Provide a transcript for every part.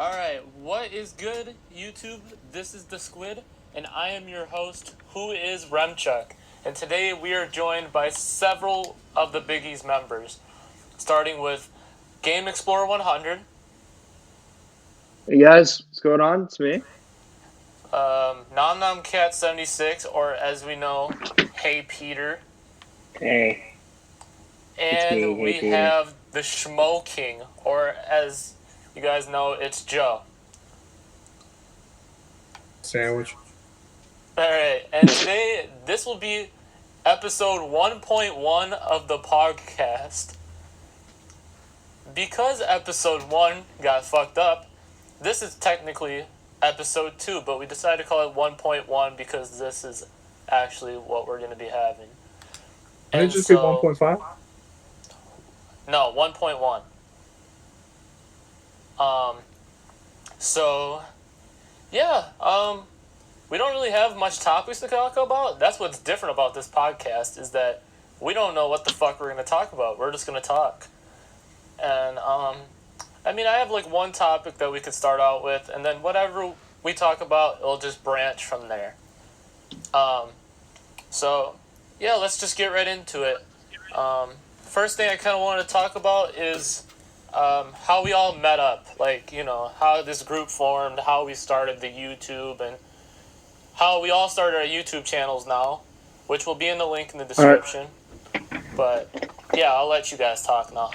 Alright, what is good, YouTube? This is the Squid, and I am your host, who is Remchuk. And today we are joined by several of the Biggie's members, starting with Game Explorer 100, Hey guys, what's going on? It's me. Nom Nom Cat 76, or as we know, Hey Peter, Hey, it's me, and Hey we Peter. have the Schmo King, or as you guys know, it's Joe. Sandwich. Alright, and today, this will be episode 1.1 of the PogCast. Because episode 1 got fucked up, this is technically episode 2, but we decided to call it 1.1 because this is actually what we're going to be having. Did it just be 1.5? No, 1.1. So, yeah, we don't really have much topics to talk about. That's what's different about this podcast, is that we don't know what the fuck we're going to talk about. We're just going to talk. And, I mean, I have like one topic that we could start out with, and then whatever we talk about, it'll just branch from there. So, yeah, let's just get right into it. First thing I kind of want to talk about is how we all met up. Like, you know, how this group formed, how we started the YouTube, and how we all started our YouTube channels now, which will be in the link in the description. But, yeah, I'll let you guys talk now.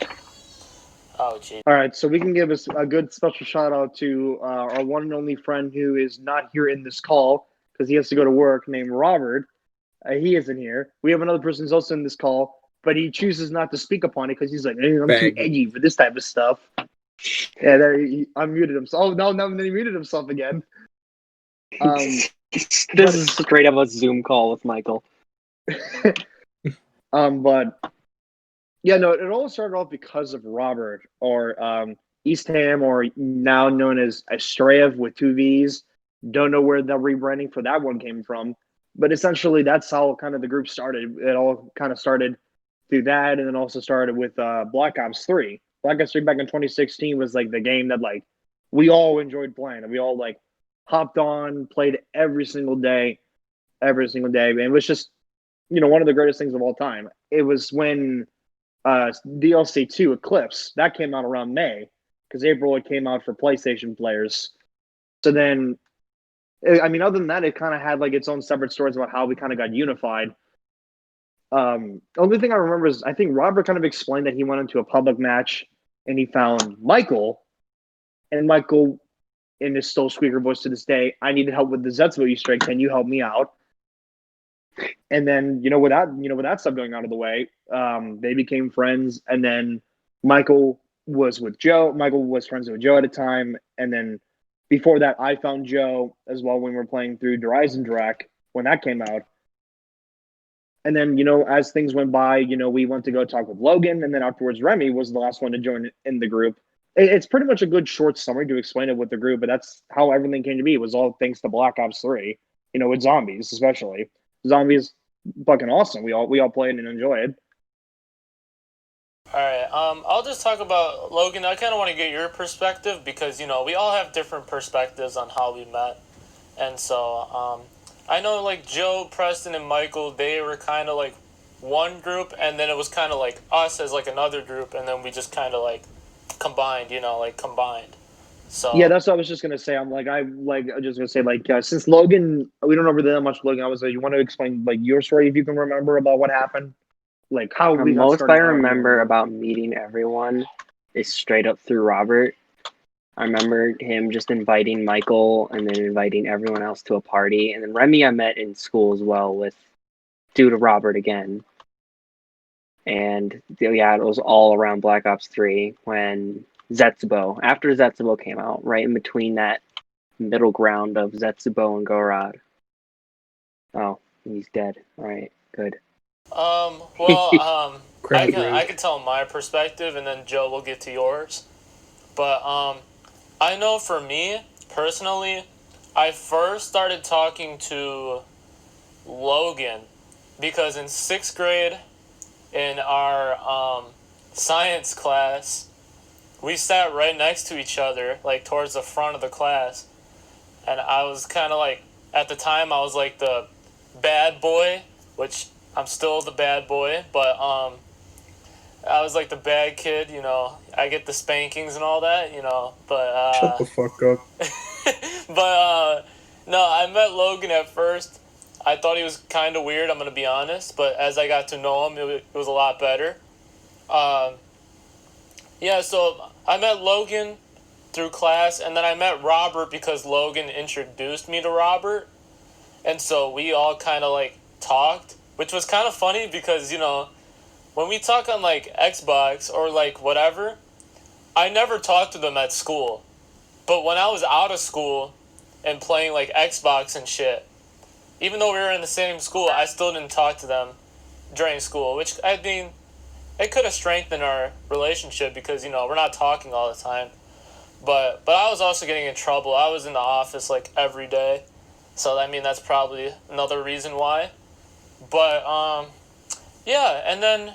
Oh, gee. All right, so we can give us a good special shout out to our one and only friend who is not here in this call because he has to go to work, named Robert. He isn't here. We have another person who's also in this call, but he chooses not to speak upon it because he's like, hey, I'm too edgy for this type of stuff. Yeah, there he unmuted himself. Oh no, then he muted himself again. This is straight up a Zoom call with Michael. But yeah, no, it all started off because of Robert, or Eastham, or now known as Astreev with two V's. Don't know where the rebranding for that one came from, but essentially that's how kind of the group started. It all kind of started through that, and then also started with Black Ops 3. Black Ops 3 back in 2016 was like the game that like we all enjoyed playing, and we all like hopped on, played every single day, and it was just, you know, one of the greatest things of all time. It was when DLC 2 Eclipse that came out around May, because April it came out for PlayStation players. So then, I mean, other than that, it kind of had like its own separate stories about how we kind of got unified. The only thing I remember is I think Robert kind of explained that he went into a public match and he found Michael, and Michael, in his still squeaker voice to this day, I needed help with the Zetsubo Easter egg. Can you help me out? And then, with that stuff going out of the way, they became friends. And then Michael was with Joe. Michael was friends with Joe at a time. And then before that, I found Joe as well when we were playing through Horizon Drac when that came out. And then, as things went by, we went to go talk with Logan. And then afterwards, Remy was the last one to join in the group. It's pretty much a good short summary to explain it with the group, but that's how everything came to be. It was all thanks to Black Ops 3, with zombies especially. Zombies, fucking awesome. We all played and enjoyed. Alright, I'll just talk about Logan. I kind of want to get your perspective because, we all have different perspectives on how we met. And so, I know, like, Joe, Preston, and Michael, they were kind of, like, one group, and then it was kind of, like, us as, like, another group, and then we just kind of, like, combined. So yeah, that's what I was just gonna say. I'm just gonna say, since Logan, we don't know really that much Logan. I was like, you want to explain like your story if you can remember about what happened, like how we got Most started I remember about meeting everyone is straight up through Robert. I remember him just inviting Michael and then inviting everyone else to a party, and then Remy I met in school as well due to Robert again. And yeah, it was all around Black Ops 3 when after Zetsubo came out, right in between that middle ground of Zetsubo and Gorod. Oh, he's dead. All right, good. I can tell my perspective, and then Joe will get to yours. But I know for me personally, I first started talking to Logan because in 6th grade in our science class, we sat right next to each other, like towards the front of the class, and I was kind of like, at the time I was like the bad boy, which I'm still the bad boy, but I was like the bad kid, you know. I get the spankings and all that, you know. But Shut the fuck up. no, I met Logan at first. I thought he was kind of weird, I'm gonna be honest. But as I got to know him, it was a lot better. Yeah, so I met Logan through class, and then I met Robert because Logan introduced me to Robert, and so we all kind of like talked, which was kind of funny because, you know, when we talk on like Xbox or like whatever, I never talked to them at school. But when I was out of school and playing like Xbox and shit, even though we were in the same school, I still didn't talk to them during school, which, I mean, it could have strengthened our relationship because, you know, we're not talking all the time. But I was also getting in trouble. I was in the office like every day. So I mean that's probably another reason why. But yeah, and then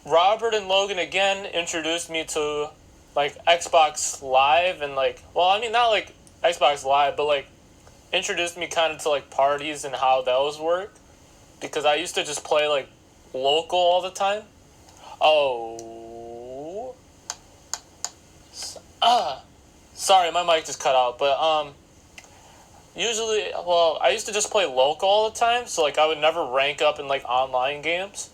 Robert and Logan again introduced me to like Xbox Live and like, well, I mean not like Xbox Live, but like introduced me kind of to like parties and how those work, because I used to just play like local all the time. Oh, sorry, my mic just cut out. But usually, well, I used to just play local all the time, so like I would never rank up in like online games.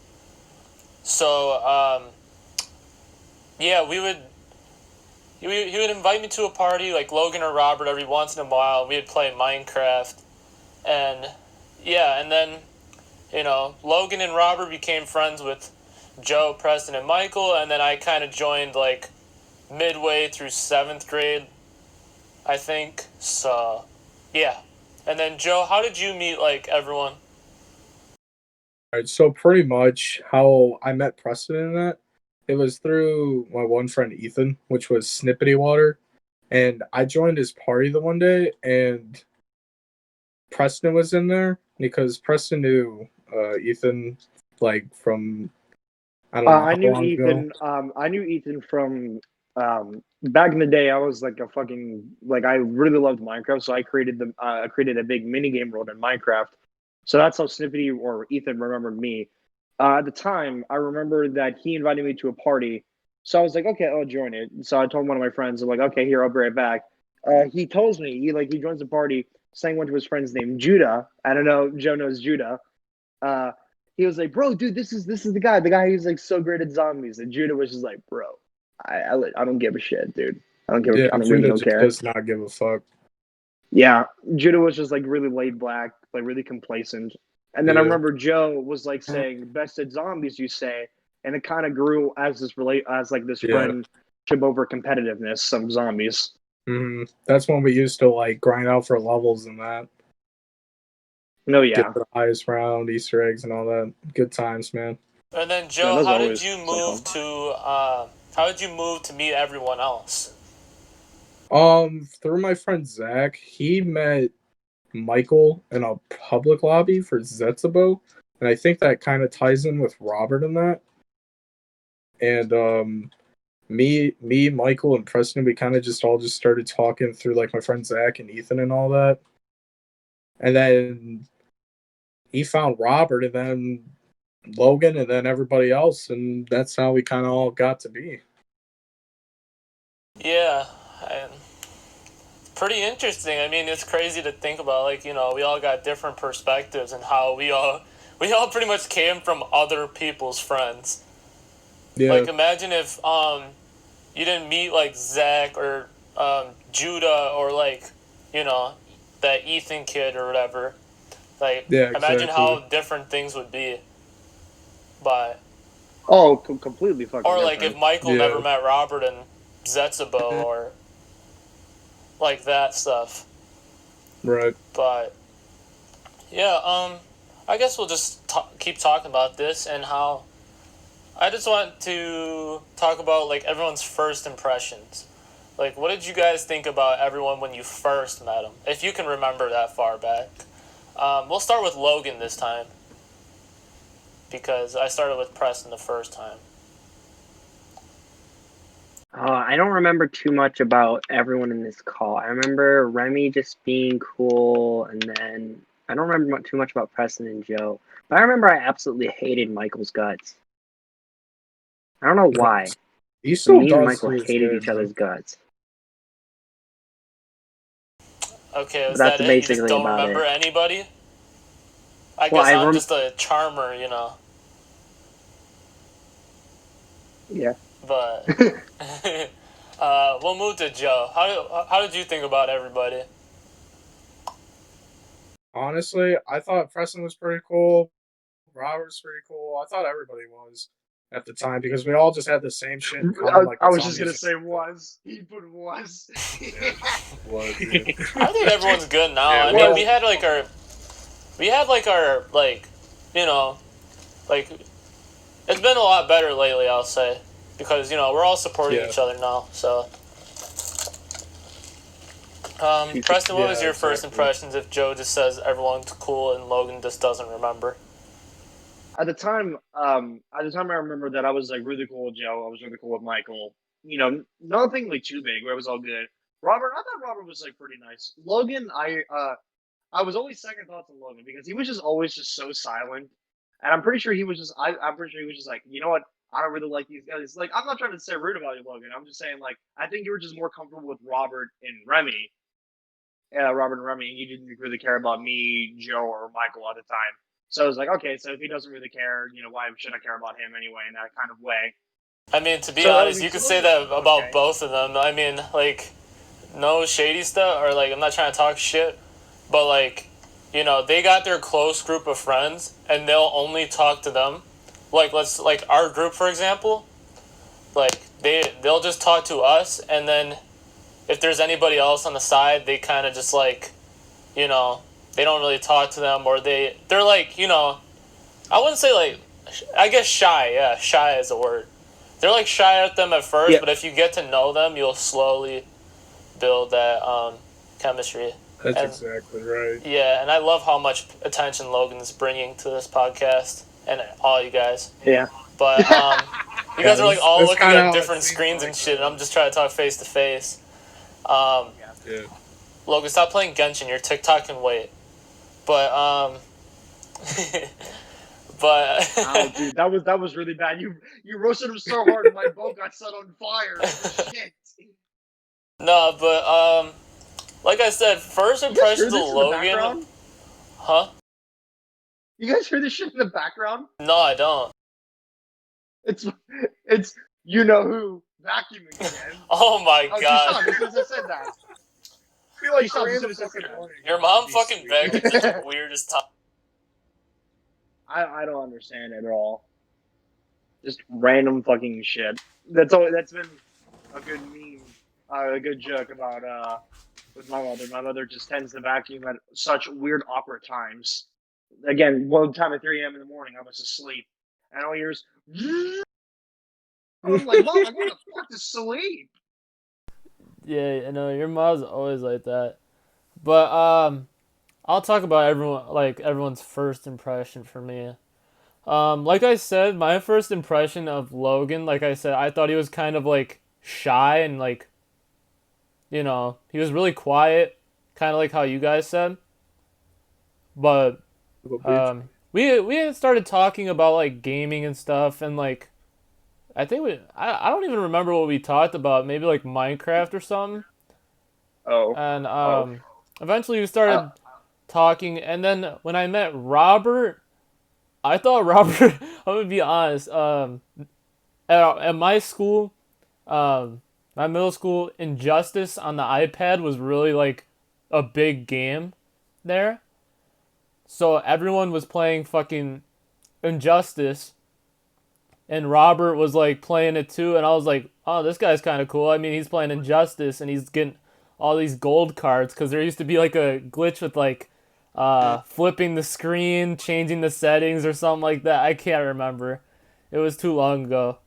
So yeah, he would invite me to a party, like Logan or Robert, every once in a while. We would play Minecraft, and yeah, and then, you know, Logan and Robert became friends with Joe, Preston, and Michael, and then I kind of joined like midway through 7th grade, I think. So, yeah. And then Joe, how did you meet like everyone? Alright, so pretty much how I met Preston in that, it was through my one friend Ethan, which was Snippety Water. And I joined his party the one day, and Preston was in there because Preston knew Ethan like from I don't know I how knew long ago. Ethan. I knew Ethan from back in the day. I was like a fucking like I really loved Minecraft, so I created a big mini game world in Minecraft. So that's how Snippety or Ethan remembered me. At the time, I remember that he invited me to a party, so I was like, okay, I'll join it. So I told one of my friends, I'm like, okay, here, I'll be right back. He tells me he joins the party, saying one to his friends named Judah. I don't know, Joe knows Judah. Uh, he was like, "Bro, dude, this is the guy who's like so great at zombies." And Judah was just like, "Bro, I don't give a shit, dude. Yeah, I don't really Judah don't just care." does not give a fuck. Yeah, Judah was just like really laid back, like really complacent. And then I Yeah. remember Joe was like saying, "Best at zombies, you say," and it kind of grew as this Yeah. friendship over competitiveness. Some zombies. That's when we used to like grind out for levels and that. No, Get yeah, the highest round, Easter eggs and all that. Good times, man. And then man, Joe, those always so fun. how did you move to meet everyone else? Through my friend Zach, he met Michael in a public lobby for Zetsabo, and I think that kind of ties in with Robert in that. And Michael, and Preston, we kind of just all just started talking through like my friend Zach and Ethan and all that. And then he found Robert, and then Logan, and then everybody else, and that's how we kind of all got to be. Yeah, and pretty interesting. I mean, it's crazy to think about. Like, you know, we all got different perspectives and how we all pretty much came from other people's friends. Yeah, Like, imagine if you didn't meet like Zach or Judah or like, you know, that Ethan kid or whatever. Like, yeah, imagine exactly. how different things would be. But Oh, completely fucking or like if different. Michael never Yeah, met Robert and Zetsabo or like that stuff. right. But yeah, I guess we'll just keep talking about this and how I just want to talk about like everyone's first impressions. Like, what did you guys think about everyone when you first met them? If you can remember that far back. We'll start with Logan this time because I started with Preston the first time. I don't remember too much about everyone in this call. I remember Remy just being cool, and then I don't remember too much about Preston and Joe. But I remember I absolutely hated Michael's guts. I don't know why. He still Me and does Michael to this hated day, each bro. other's guts. Okay, was That's that it? You just basically don't about remember it. anybody? I Well, guess I I'm rem- just a charmer, Yeah. But we'll move to Joe. How did you think about everybody? Honestly, I thought Preston was pretty cool. Robert was pretty cool. I thought everybody was at the time because we all just had the same shit in common. Like I it's was on just gonna music. say was. He put was. Yeah, was yeah. I think everyone's good now. Yeah, I we mean, all- we had like our like, you know, like it's been a lot better lately. I'll say because we're all supporting Yeah. each other now. So, Preston, what was your first exactly. impressions if Joe just says everyone's cool and Logan just doesn't remember? At the time, I remember that I was like really cool with Joe. I was really cool with Michael. Nothing like too big where it was all good. Robert, I thought Robert was like pretty nice. Logan, I was always second thoughts on Logan because he was just always just so silent. And I'm pretty sure he was just I'm pretty sure he was just like, you know what? I don't really like these guys. Like, I'm not trying to say rude about you, Logan. I'm just saying like I think you were just more comfortable with Robert and Remy. Robert and Remy, and you didn't really care about me, Joe, or Michael at the time. So I was like, okay, so if he doesn't really care, why should I care about him anyway in that kind of way? I mean, to be So honest, you could say that about both of them. I mean, like, no shady stuff, or like, I'm not trying to talk shit, but like, they got their close group of friends, and they'll only talk to them. Like, like our group, for example, like they'll just talk to us, and then if there's anybody else on the side, they kind of just like, they don't really talk to them, or they're like, I wouldn't say like, I guess shy. Yeah, shy is a word. They're like shy at them at first, Yeah. but if you get to know them, you'll slowly build that chemistry. That's And- exactly right. Yeah, and I love how much attention Logan's bringing to this podcast and all you guys. Yeah. But you guys are like all that's looking kinda at how it different seems screens like, and shit, and I'm just trying to talk face to face. Yeah. Logan, stop playing Genshin. Your TikTok can wait. But but Oh, dude, that was really bad. You roasted him so hard, and my boat got set on fire. Shit. no, but like I said, first You guys hear impressions of this in the Logan. background? Huh? You guys hear this shit in the background? No, I don't. It's you know who vacuuming again. Oh my Oh, god. she stopped as soon as I said that. I feel like She stopped as soon random as I said fucking that. morning. Your mom Be fucking sweet. vacuums is the weirdest time. I don't understand it at all. Just random fucking shit. That's been a good meme, a good joke about with my mother. My mother just tends to vacuum at such weird awkward times. Again, one time at 3 a.m. in the morning, I was asleep, and all yours. I was like, Mom, I'm going to fuck to sleep. Yeah, I know your mom's always like that. But I'll talk about everyone's first impression for me. Like I said, my first impression of Logan, like I said, I thought he was kind of like shy and like, he was really quiet, kind of like how you guys said. But we had started talking about like gaming and stuff, and like I think I don't even remember what we talked about. Maybe like Minecraft or something. Oh, And eventually we started talking, and then when I met Robert, I thought Robert. I'm gonna be honest. At my school, my middle school, Injustice on the iPad was really like a big game there. So everyone was playing fucking Injustice, and Robert was like playing it too, and I was like, oh, this guy's kind of cool. I mean, he's playing Injustice, and he's getting all these gold cards because there used to be like a glitch with like flipping the screen, changing the settings or something like that. I can't remember. It was too long ago.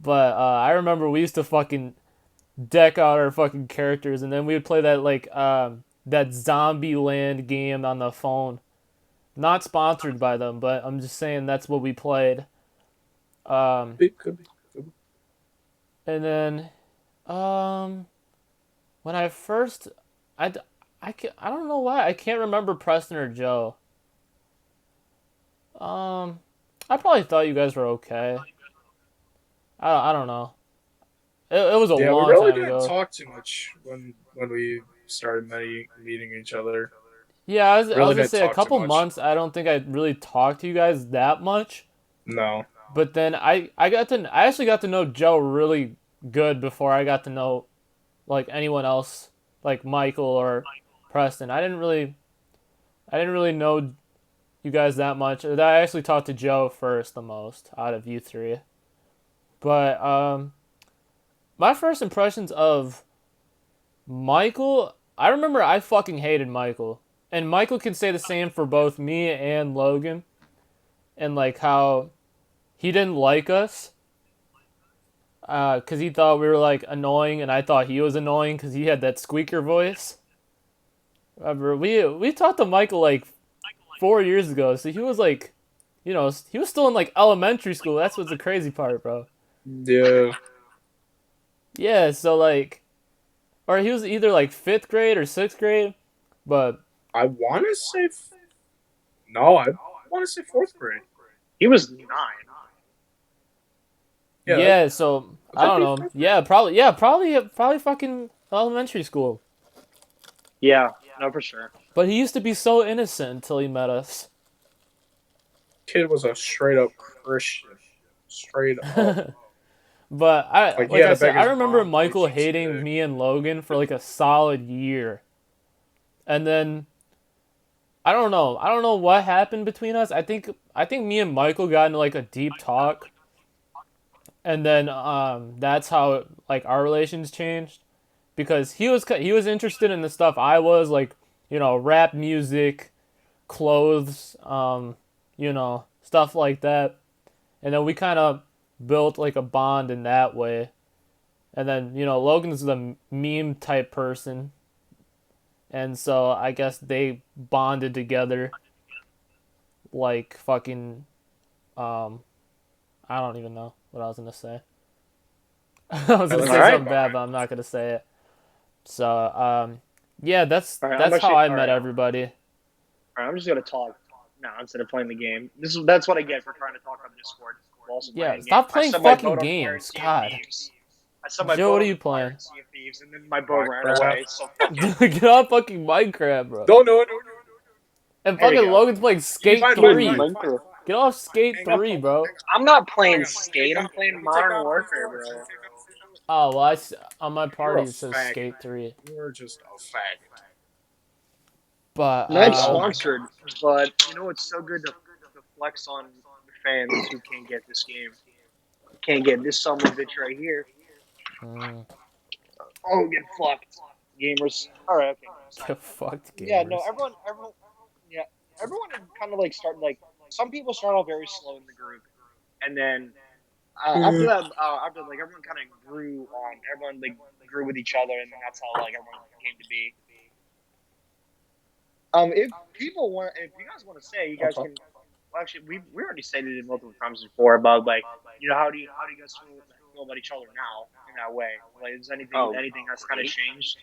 But I remember we used to fucking deck out our fucking characters, and then we would play that like that Zombie Land game on the phone. Not sponsored by them, but I'm just saying that's what we played. It could be. And then Um, when I first, I don't know why I can't remember Preston or Joe. Um, I probably thought you guys were okay. I don't know. It was a Yeah, we long really time didn't ago. talk too much when we started meeting each other. Yeah, I Really was gonna didn't say a talk too couple much. months. I don't think I really talked to you guys that much. No. But then I actually got to know Joe really good before I got to know like anyone else like Michael or Preston. I didn't really know you guys that much. I actually talked to Joe first the most out of you three. But my first impressions of Michael, I remember I fucking hated Michael. And Michael can say the same for both me and Logan. And like how he didn't like us because he thought we were like annoying, and I thought he was annoying because he had that squeaker voice. Remember, we talked to Michael like 4 years ago, so he was like, he was still in like elementary school. That's what's the crazy part, bro. Yeah. Yeah, so like, or he was either like fifth grade or sixth grade, but I want to say. No, I want to say fourth grade. He was 9. Yeah, yeah, so I that'd don't be know. fourth grade. Probably fucking elementary school. Yeah, no, for sure. But he used to be so innocent until he met us. Kid was a straight up Christian. Straight up. But Like he like had I to said, beg I his remember mom to Michael take Jesus hating today. me and Logan for like a solid year. And then I don't know what happened between us. I think me and Michael got into like a deep talk. And then that's how like our relations changed because he was interested in the stuff I was like, rap music, clothes, stuff like that. And then we kind of built like a bond in that way. And then, Logan's the meme type person. And so I guess they bonded together like fucking um I don't even know what I was gonna say. I was Yeah, gonna that say sounds Alright. something about bad, right. but I'm not gonna say it. So yeah, All right, that's how I met everybody. all right, I'm just gonna talk now instead of playing the game. That's what I get for trying to talk on Discord while also Yeah, playing the game. stop I playing set my fucking boat on fire in games. Sea of God. Thieves. I set my Joe, boat what are on you fire playing? in Sea of Thieves, and then my boat ran Minecraft. away. So fuck you. Get off fucking Minecraft, bro. No. And There we fucking go. Logan's playing Skate Fine, Playing 3. Minecraft. Get off Skate Hang up. 3, bro. I'm not Hang playing up. Skate. I'm playing Let me take Modern off your Warfare, phone. bro. Oh, well, on my You're a party it says faggot. Skate 3. You're just a faggot. But, Not Oh my sponsored, but it's so good to flex on the fans who can't get this game. Can't get this son of a bitch right here. mm, Oh, get fucked, gamers. All right, okay. So, get fucked, yeah, no, gamers. yeah, everyone kind of like started like some people start off very slow in the group, and then after that, after like everyone kind of grew on, everyone like grew with each other, and then that's how like everyone came to be. If you guys want to say, you guys Okay. can. Well, actually, we already stated it multiple times before about like how do you guys feel about each other now in that way? Like, is anything that's kind of Great. changed?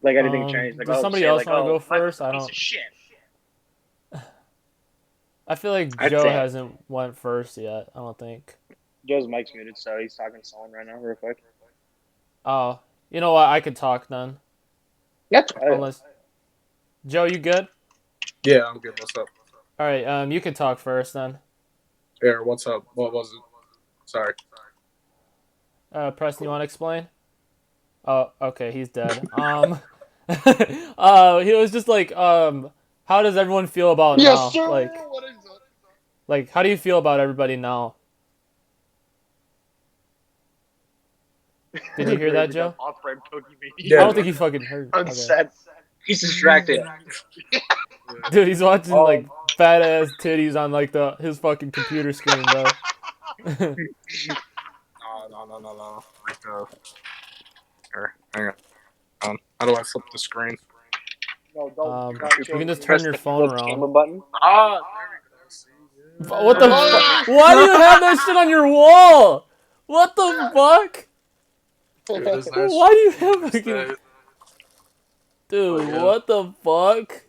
Like anything changed? Like Does somebody say else like want to go Michael's first? a piece of shit. I feel like I'd Joe say hasn't went first yet. I don't think. Joe's mic's muted, so he's talking to someone right now, real quick. Oh, you know what? I could talk then. Yep. Unless Joe, you good? Yeah, I'm good. What's up? All right. You can talk first then. Here, what's up? What was it? Sorry. Preston, you want to explain? Oh, okay. He's dead. He was just like, how does everyone feel about Yes, now? sir. What is it? Like, how do you feel about everybody now? Did you hear that, Joe? Yeah. I don't think he fucking heard. I'm Okay. set. he's distracted. Dude, he's watching like fat ass titties on like his fucking computer screen, bro. No. Here, hang on. How do I flip the screen? No, don't. You can just turn Press your the phone flip camera around. button. Ah, there we go. See? What the fuck? Why do you have that shit on your wall? What the fuck? Dude, is that Why do you have is fucking... that- Dude, yeah. what the fuck?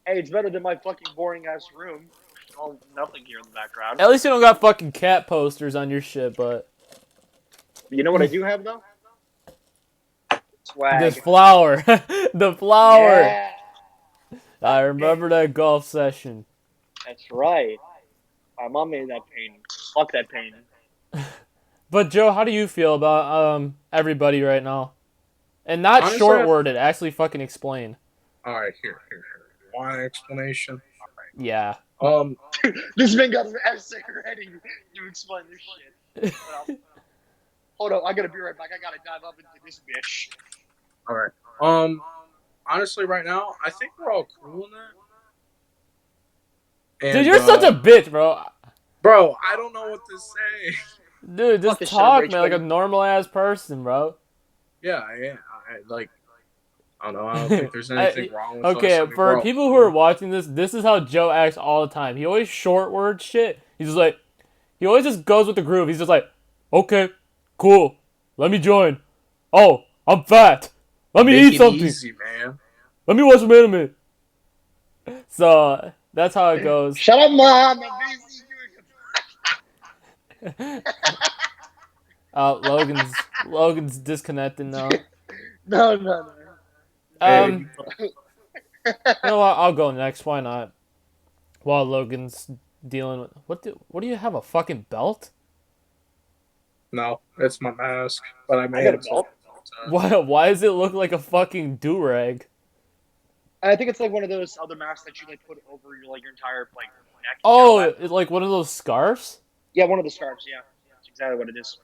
Hey, it's better than my fucking boring ass room. All nothing here in the background. At least you don't got fucking cat posters on your shit, but... You know what I do have though? Swag. This flower. The flower. Yeah, I remember that golf session. that's right. My mom made that painting. Fuck that painting. But Joe, how do you feel about everybody right now? And not Honestly, short-worded, actually fucking explain. All right, here. Want an explanation? Yeah. This man got an essay ready to explain this shit. Hold up, I gotta be right back. I gotta dive up into this bitch. All right. Honestly, right now, I think we're all cool in that. And, Dude, you're such a bitch, bro. bro. I don't know what to say. Dude, just Fuck this shit, talk, Rich, man, like a buddy. normal-ass person, bro. Yeah, I don't know. I don't think there's anything wrong with Okay, us. I mean, we're for all people who cool. are watching this is how Joe acts all the time. He always short word shit. He's just like, he always just goes with the groove. He's just like, okay, cool, let me join. Oh, I'm fat. Let me Make eat it something. easy, man. Let me watch some anime. So that's how it goes. Shut up, mom. I'm busy doing Logan's disconnected now. No. You know what? I'll go next. Why not? While Logan's dealing with what do you have, a fucking belt? No, it's my mask, but I I made got a it. belt. Why does it look like a fucking do-rag? I think it's like one of those other masks that you like put over your like your entire like neck. Oh, You know, it's like one of those scarves? yeah, one of the scarves. Yeah, that's exactly what it is.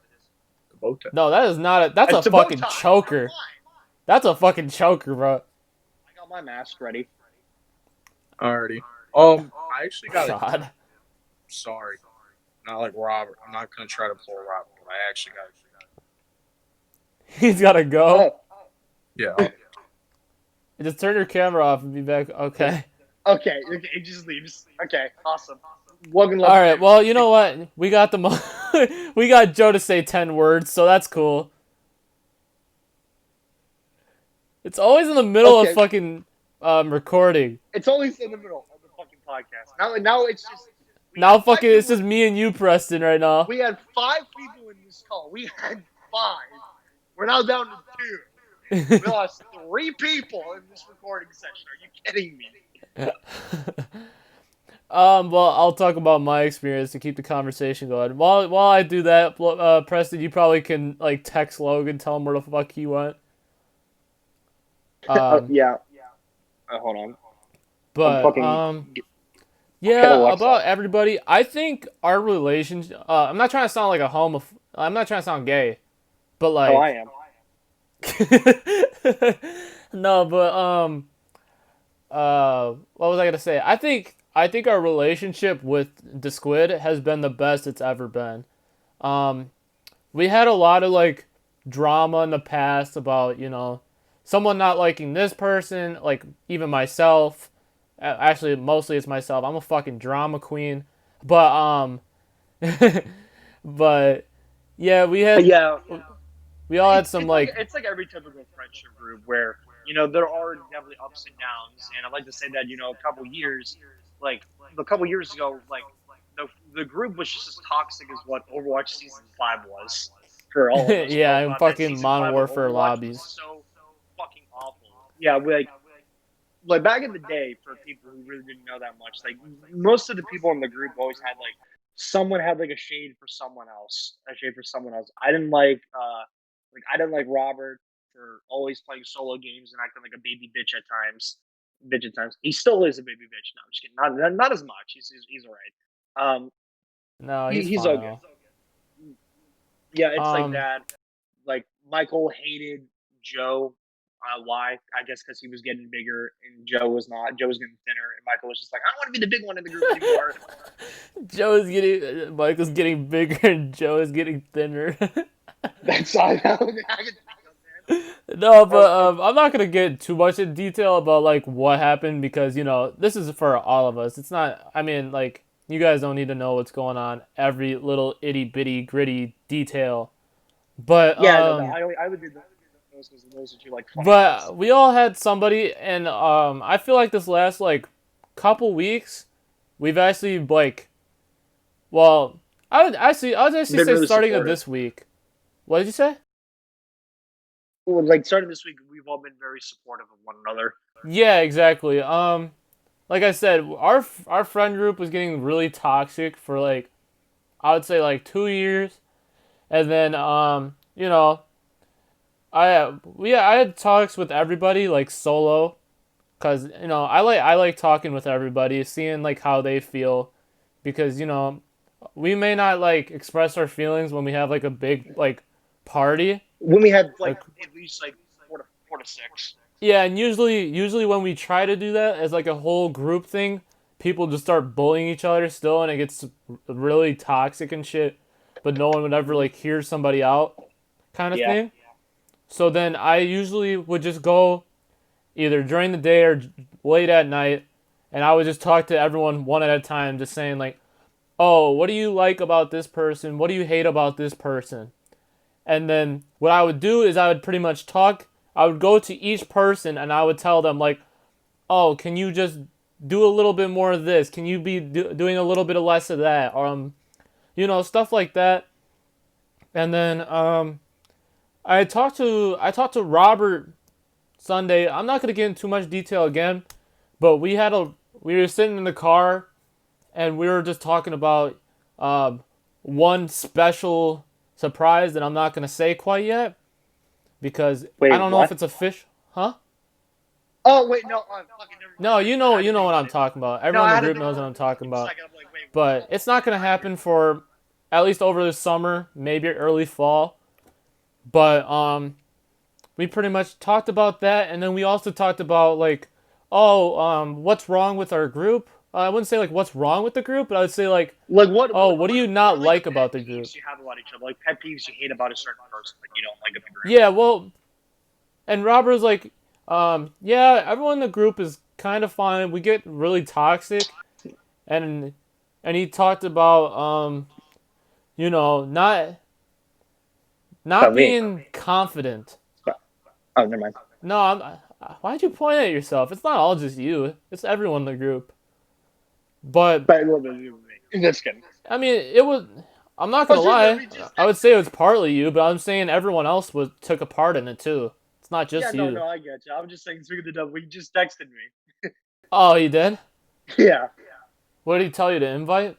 The bow tie. No, that is not a. That's It's a a bow fucking tie. choker. Come on. That's a fucking choker, bro. I got my mask ready. Alrighty. I actually got it. God. Sorry, not like Robert. I'm not gonna try to pull Robert, but I actually got it. He's gotta go. Oh, Yeah. Just turn your camera off and be back. Okay. okay. It just leaves. Okay, awesome. Logan, All right. Well, you know what? We got we got Joe to say 10 words, so that's cool. It's always in the middle Okay. of fucking recording. It's always in the middle of the fucking podcast. Now it's just. Now fucking it's just me and you, Preston, right now. We had 5 people in this call. We had 5. We're now down to 2. We lost 3 people in this recording session. Are you kidding me? Well, I'll talk about my experience to keep the conversation going. While I do that, Preston, you probably can like text Logan, tell him where the fuck he went. Yeah. Hold on. But fucking- yeah, Alexa. about everybody. I think our relationship. I'm not trying to sound like a I'm not trying to sound gay, but like. Oh, I am. No, but what was I gonna say? I think our relationship with the Squid has been the best it's ever been. We had a lot of like drama in the past about, you know, someone not liking this person, like even myself. Actually, mostly it's myself. I'm a fucking drama queen. But but yeah, we had we all had some it's like it's like every typical friendship group where there are definitely ups and downs, and I'd like to say that a couple years ago, like the group was just as toxic as what Overwatch Season 5 was for all of us. yeah, Bro. and That fucking Season Modern 5 of Warfare Overwatch lobbies. was so fucking awful. Yeah, like back in the day, for people who really didn't know that much, like most of the people in the group always had like someone had like a shade for someone else. I didn't like Robert for always playing solo games and acting like a baby bitch at times. He still is a baby bitch. No, I'm just kidding. Not as much. He's alright. No, he's okay. fine. Yeah, it's like that. Like Michael hated Joe. Why? I guess because he was getting bigger and Joe was not. Joe was getting thinner, and Michael was just like, I don't want to be the big one in the group anymore. Michael's getting bigger and Joe is getting thinner. That's all I know. No, but I'm not gonna get too much in detail about like what happened because this is for all of us. It's not. I mean, like you guys don't need to know what's going on every little itty bitty gritty detail. But Yeah, no, I would do those because those are two like funny ones. but we all had somebody, and I feel like this last like couple weeks, we've actually like, well, I would actually Been say really starting of supportive. this week. What did you say? Well, like starting this week, we've all been very supportive of one another. Yeah, exactly. Like I said, our friend group was getting really toxic for like I would say like 2 years, and then I had talks with everybody like solo, cause I like talking with everybody, seeing like how they feel, because we may not like express our feelings when we have like a big like party, When we had like like at least like four to six. yeah, and usually when we try to do that as like a whole group thing, people just start bullying each other still, and it gets really toxic and shit. But no one would ever Mhm. like hear somebody out, kind of Yeah. thing. So then I usually would just go either during the day or late at night, and I would just talk to everyone one at a time, just saying like, "Oh, what do you like about this person? What do you hate about this person?" And then what I would do is I would pretty much talk. I would go to each person and I would tell them like, "Oh, can you just do a little bit more of this? Can you be doing a little bit of less of that?" Or stuff like that. And then I talked to Robert Sunday. I'm not gonna get into too much detail again, but we were sitting in the car and we were just talking about um, one special surprise that I'm not gonna say quite yet because I Wait, don't know if what? it's a fish, huh? Oh wait, no, fucking never No, mind. I had to you know think what about I'm it. talking about. No, Everyone I in the had to group think knows about what it I'm for a talking split about. second. I'm like, wait, what? But it's not gonna I hear. happen for at least over the summer, maybe early fall. But we pretty much talked about that, and then we also talked about like, oh, what's wrong with our group? I wouldn't say like what's wrong with the group, but I would say like, Like oh, what do you what not are like the like pet about the group? peeves you have about each other? Like pet peeves you hate about a certain person that you don't like in the group. Yeah, well, and Robert was like, yeah, everyone in the group is kind of fine. We get really toxic, and he talked about not About me. being confident. Oh, never mind. No, why'd you point at yourself? It's not all just you. It's everyone in the group. But But a little bit of me. Just kidding. I mean, it was. I'm not Oh, gonna dude, lie. we just I would say it was partly you, but I'm saying everyone else took a part in it too. It's not yeah, just no, you. no, I get you. I'm just saying, speaking of the devil, he just texted me. Oh, he did. Yeah. What did he tell you to invite?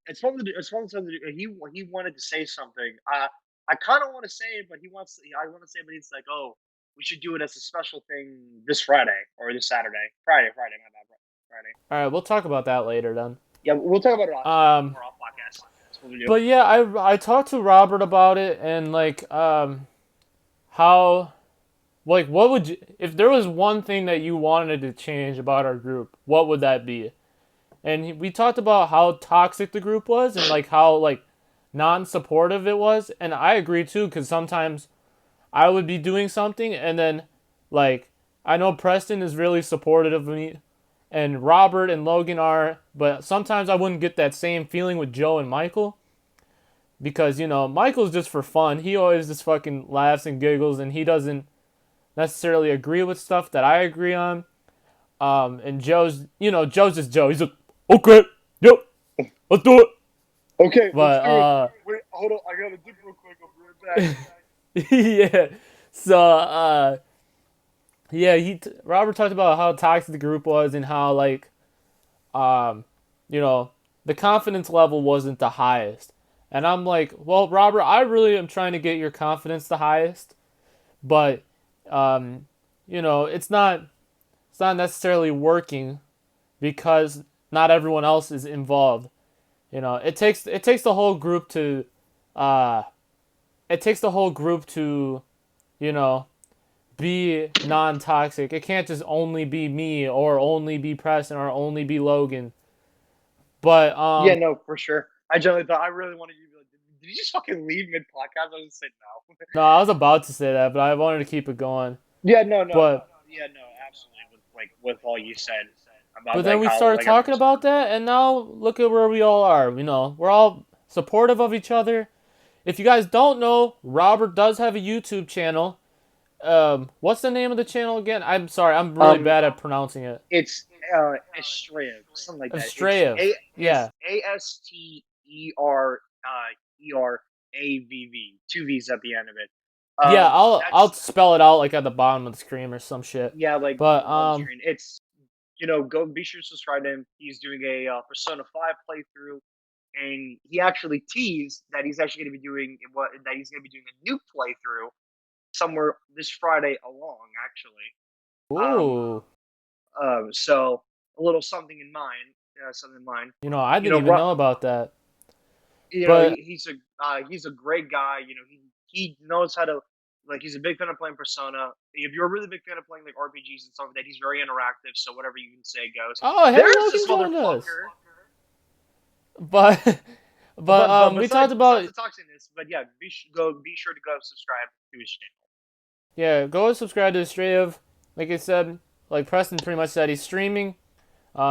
It's from something. He wanted to say something. I kind of want to say it, but he wants. I want to say, but he's like, oh, we should do it as a special thing this Friday or this Saturday. Friday, my bad. Friday. All right, we'll talk about that later then. Yeah, we'll talk about it off Um, or off podcast. That's what we do. but yeah, I talked to Robert about it and like how like what would you if there was one thing that you wanted to change about our group, what would that be? And we talked about how toxic the group was and like how like non-supportive it was, and I agree too because sometimes I would be doing something and then like I know Preston is really supportive of me and Robert and Logan are, but sometimes I wouldn't get that same feeling with Joe and Michael because Michael's just for fun. He always just fucking laughs and giggles and he doesn't necessarily agree with stuff that I agree on. And Joe's just Joe. He's like, okay, yep, let's do it. Okay, let's But do it. Wait, hold on. I gotta dip real quick. I'll be right back. yeah. So yeah, Robert talked about how toxic the group was and how like um you know the confidence level wasn't the highest. And I'm like, well, Robert, I really am trying to get your confidence the highest, but um it's not necessarily working because not everyone else is involved. It takes the whole group to uh it takes the whole group to you know be non-toxic. It can't just only be me or only be Preston or only be Logan. But Yeah, no, for sure. I generally thought I really wanted you to be like, did you just fucking leave mid podcast? I was just saying no. no, I was about to say that, but I wanted to keep it going. Yeah, no. But Yeah, no, absolutely. With all you said about but then like we how started like talking everyone's about that, and now look at where we all are. We're all supportive of each other, if you guys don't know, Robert does have a YouTube channel. What's the name of the channel again? I'm sorry, I'm really bad at pronouncing it. It's Estrella, something like that. Estrella. Yeah. It's ASTERERAVV. 2 V's at the end of it. Yeah, I'll spell it out like at the bottom of the screen or some shit. Yeah, like But on screen. It's go be sure to subscribe to him. He's doing a Persona 5 playthrough, and he actually teased that he's actually going to be doing a new playthrough somewhere this Friday along, actually. ooh. So a little something in mind. I didn't even know about that. He's a great guy. He knows how to, like, he's a big fan of playing Persona. If you're a really big fan of playing like RPGs and stuff like that, he's very interactive. So whatever you can say goes. Oh, hey, There's Logan this joined us. motherfucker. But we talked about the toxicness. But yeah, be sure to go subscribe to his channel. Yeah, go and subscribe to Estrella. Like I said, like Preston pretty much said, he's streaming.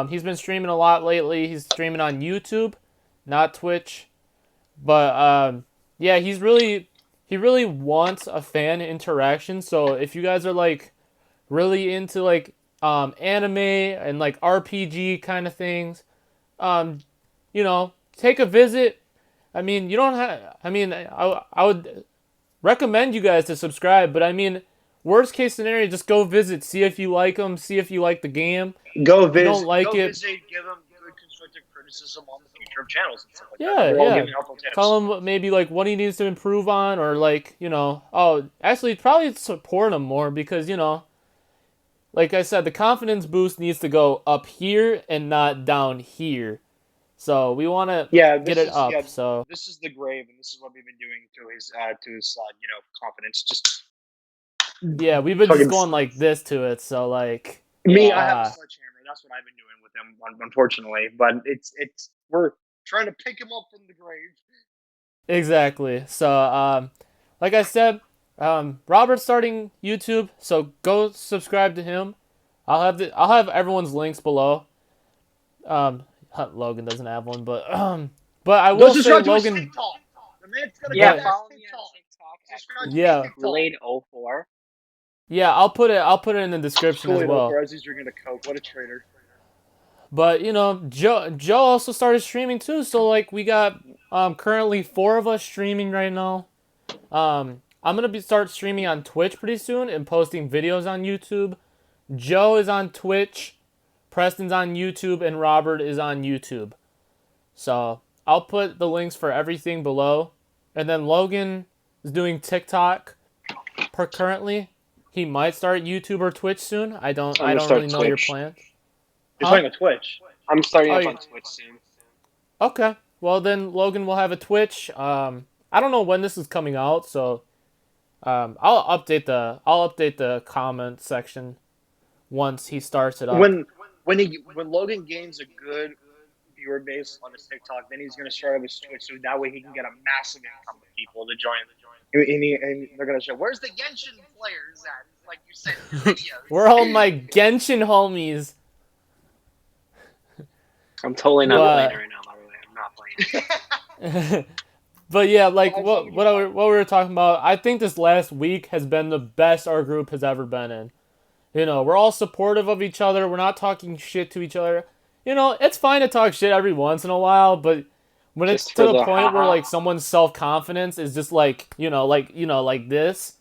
He's been streaming a lot lately. He's streaming on YouTube, not Twitch. But yeah, he really wants a fan interaction. So if you guys are like really into like anime and like RPG kind of things, take a visit. I mean, you don't have. I mean, I would recommend you guys to subscribe, but I mean, worst case scenario, just go visit, see if you like them, see if you like the game. Go visit. If you don't like it, visit, give them good constructive criticism on the future of channels and stuff like yeah, that. yeah. Tell him maybe like what he needs to improve on, or like actually probably support him more because like I said, the confidence boost needs to go up here and not down here. So we want to get it up. So this is the grave, and this is what we've been doing to his confidence. Just we've been just going like this to it. So like me, I have a sledgehammer. That's what I've been doing with him, unfortunately. But we're trying to pick him up from the grave. Exactly. So like I said, Robert's starting YouTube, so go subscribe to him. I'll have everyone's links below. Logan doesn't have one, but I will say Logan. The man's gonna follow me on TikTok. Yeah, Blade 04. Yeah, I'll put it in the description as well. He's drinking a Coke. What a traitor. But Joe also started streaming too. So like we got currently 4 of us streaming right now. I'm gonna start streaming on Twitch pretty soon and posting videos on YouTube. Joe is on Twitch, Preston's on YouTube, and Robert is on YouTube. So I'll put the links for everything below. And then Logan is doing TikTok currently. He might start YouTube or Twitch soon. I don't really know your plans. You're starting a Twitch. I'm starting up on Twitch soon. Okay. Well then Logan will have a Twitch. I don't know when this is coming out, so I'll update the comment section once he starts it up. When Logan gains a good viewer base on his TikTok, then he's gonna start up his Twitch, so that way he can get a massive income of people to join. And they're gonna show, where's the Genshin players at? Like you said in your videos. We're all my Genshin homies. I'm totally not playing right now. I'm not playing. But yeah, like what we were talking about, I think this last week has been the best our group has ever been in. We're all supportive of each other. We're not talking shit to each other. It's fine to talk shit every once in a while, but when it's to the point where like someone's self-confidence is just like, like this,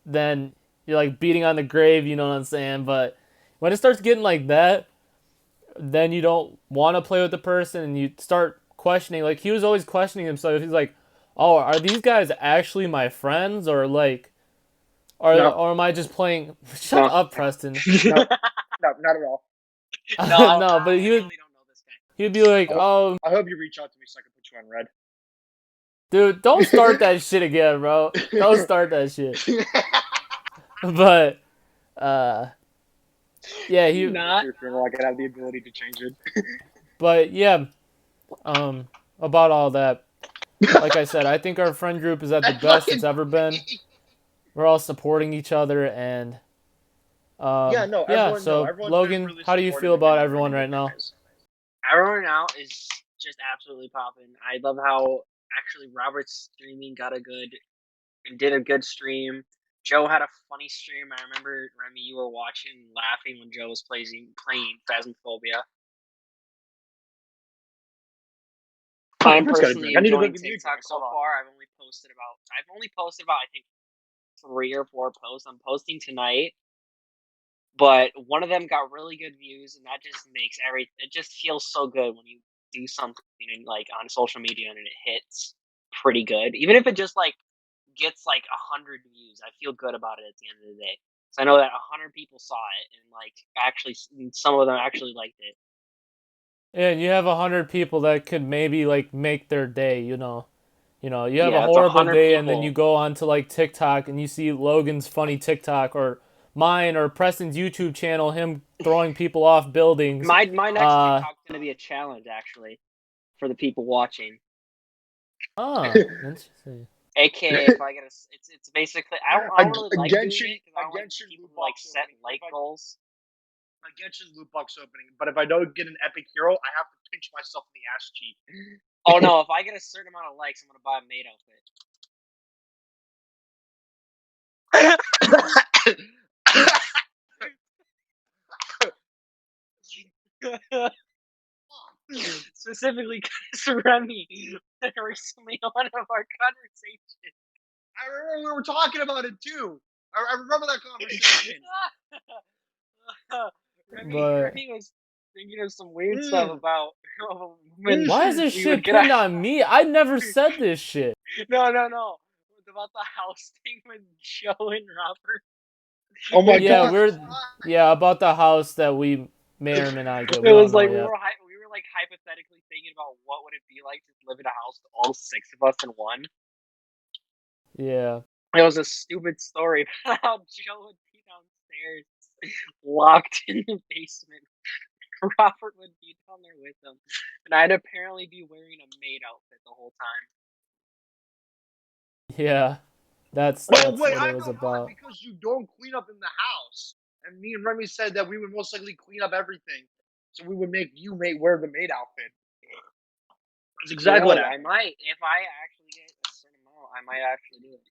then you're like beating on the grave, you know what I'm saying? But when it starts getting like that, then you don't want to play with the person and you start questioning. Like he was always questioning himself. He's like, oh, are these guys actually my friends or like, or am I just playing? Shut up, Preston. No, not at all. No, but he would be like, oh. I hope you reach out to me so I can put you on red. Dude, don't start that shit again, bro. Don't start that shit. But, yeah, he. Not. I can have the ability to change it. But yeah, about all that, like I said, I think our friend group is at the best it's ever been. We're all supporting each other and. So Logan, really how do you feel about everyone right now? Everyone now is just absolutely popping. I love how actually Robert's streaming did a good stream. Joe had a funny stream. I remember, Remy, you were watching, laughing when Joe was playing Phasmophobia. I'm That's gotta personally be- I need to go enjoying get new TikTok guys. so Hold on. far. I've only posted about I think 3 or 4 posts. I'm posting tonight, but one of them got really good views, and that just makes it just feels so good when you do something like on social media and it hits pretty good, even if it just like gets like 100 views. I feel good about it at the end of the day. So I know that 100 people saw it, and like actually some of them actually liked it. And you have 100 people that could maybe like make their day. You have a Yeah, it's horrible 100 day, and then people. you go onto like TikTok and you see Logan's funny TikTok or mine or Preston's YouTube channel, him throwing people off buildings. My next TikTok's gonna be a challenge actually for the people watching. Interesting. AKA, if I get it's basically I don't really like doing it because I don't like people who like set like goals. I get your loot box opening, but if I don't get an epic hero, I have to pinch myself in the ass cheek. Oh no! If I get a certain amount of likes, I'm gonna buy a maid outfit. Specifically, because Remy, recently one of our conversations. I remember we were talking about it too. I remember that conversation. Remy was thinking of some weird stuff about when Why is this we shit would get pinned on me? I never said this shit. No. It's about the house thing with Joe and Robert. Oh my Yeah, god! about the house that we may or may not get. It We was don't know like yet. we were like hypothetically thinking about what would it be like to live in a house with all 6 of us in one. Yeah. It was a stupid story about how Joe would be downstairs, locked in the basement. Robert would be down there with him, and I'd apparently be wearing a maid outfit the whole time. Yeah. That's Wait, what I it was know why, about. because you don't clean up in the house. And me and Remy said that we would most likely clean up everything. So we would make you wear the maid outfit. That's exactly what I happened. might, if I actually get a certain amount, I might actually do it.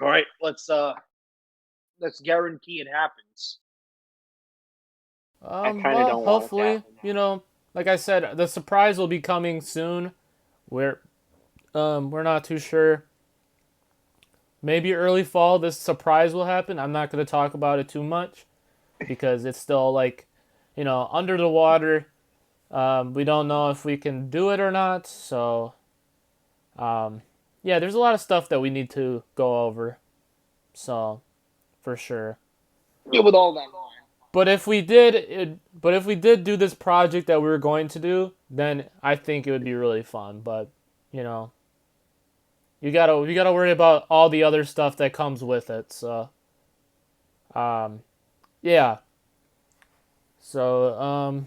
All right, let's guarantee it happens. I kind of Well, don't want it to hopefully, happen. like I said, the surprise will be coming soon. We're not too sure. Maybe early fall, this surprise will happen. I'm not going to talk about it too much because it's still like, under the water. We don't know if we can do it or not. So, yeah, there's a lot of stuff that we need to go over. So, for sure. Yeah, with all that in mind. But if we did do this project that we were going to do, then I think it would be really fun. But, you gotta worry about all the other stuff that comes with it. So, yeah. So,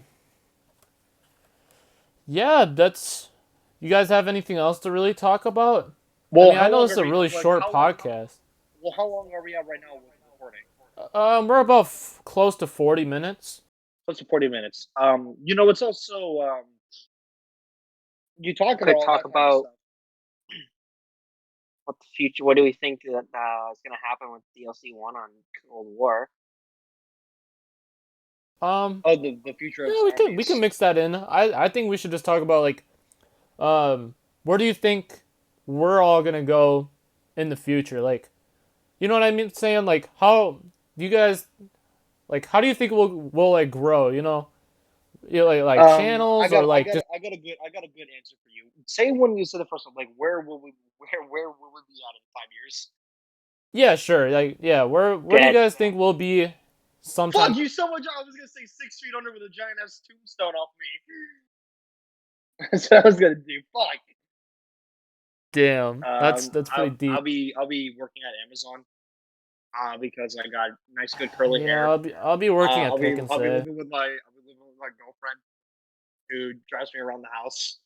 yeah, that's. You guys have anything else to really talk about? Well, I know this is a really short podcast. How long are we at right now with recording? We're about close to 40 minutes. Close to 40 minutes. It's also you talk about Could all talk that kind of about stuff. what the future. What do we think that is going to happen with DLC 1 on Cold War? Oh, the future of Yeah, we can mix that in. I think we should just talk about like, where do you think we're all gonna go in the future? Like, you know what I mean? Saying like, how do you guys like? How do you think we'll like grow? Like channels or like just. I got a good answer for you. Say when you said the first one, like where will we be at in 5 years? Yeah, sure. Like, yeah, where do you guys think we'll be sometime? Fuck you so much. I was gonna say 6 feet under with a giant ass tombstone off me. That's what I was gonna do. Fuck. Damn, that's pretty deep. I'll be working at Amazon. Because I got nice, good curly Yeah, hair. I'll be working at Pick and I'll be Say. living with my girlfriend, who drives me around the house,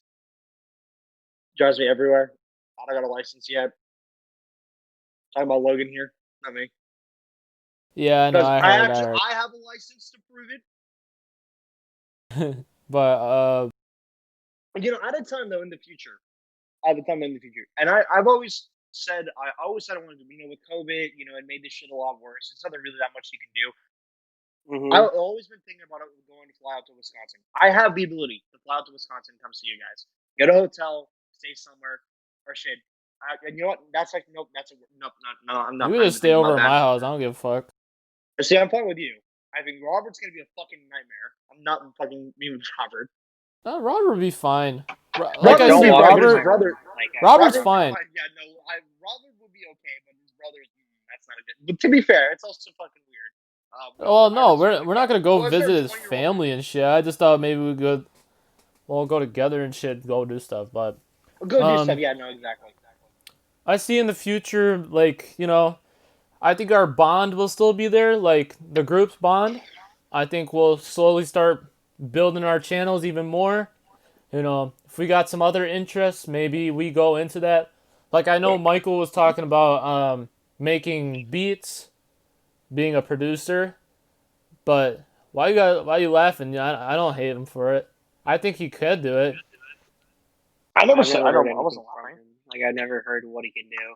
drives me everywhere. I don't got a license yet. Talking about Logan here, not me. Yeah, I know. I heard. I have a license to prove it. But At a time though in the future, and I've always said I wanted to, with COVID, it made this shit a lot worse. It's not really that much you can do. I've always been thinking about going to fly out to Wisconsin. I have the ability to fly out to Wisconsin and come see you guys. Get a hotel, stay somewhere, or shit. And you know what? That's like nope. That's a nope. No, I'm not. You can just stay over at my house. I don't give a fuck. See, I'm fine with you. I think Robert's gonna be a fucking nightmare. I'm not fucking mean with Robert. No, Robert would be fine. Like I don't said, walk with Robert. his brother. Robert's fine. Yeah, no, Robert would be okay, but his brother, that's not a good. But to be fair, it's also fucking weird. Well, no, we're not gonna go visit his family and shit. I just thought maybe we could, go together and shit, go do stuff. But go do stuff. Yeah, no, exactly. I see in the future, like, I think our bond will still be there, like the group's bond. I think we'll slowly start building our channels even more. If we got some other interests, maybe we go into that. Like I know Michael was talking about making beats, being a producer. But why you laughing? I don't hate him for it. I think he could do it. I wasn't laughing. Like I never heard what he could do.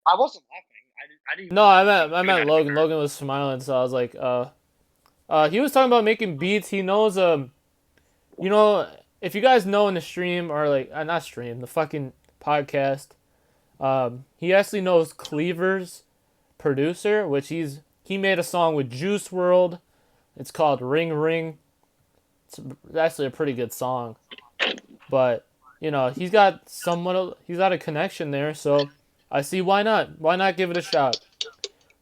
I wasn't laughing. I didn't. No, I meant Logan. Logan was smiling, so I was like, he was talking about making beats. He knows if you guys know in the stream or like not stream, the fucking podcast, he actually knows Cleaver's producer, which he made a song with Juice World. It's called Ring Ring. It's actually a pretty good song. But, he's got a connection there, so I see why not. Why not give it a shot?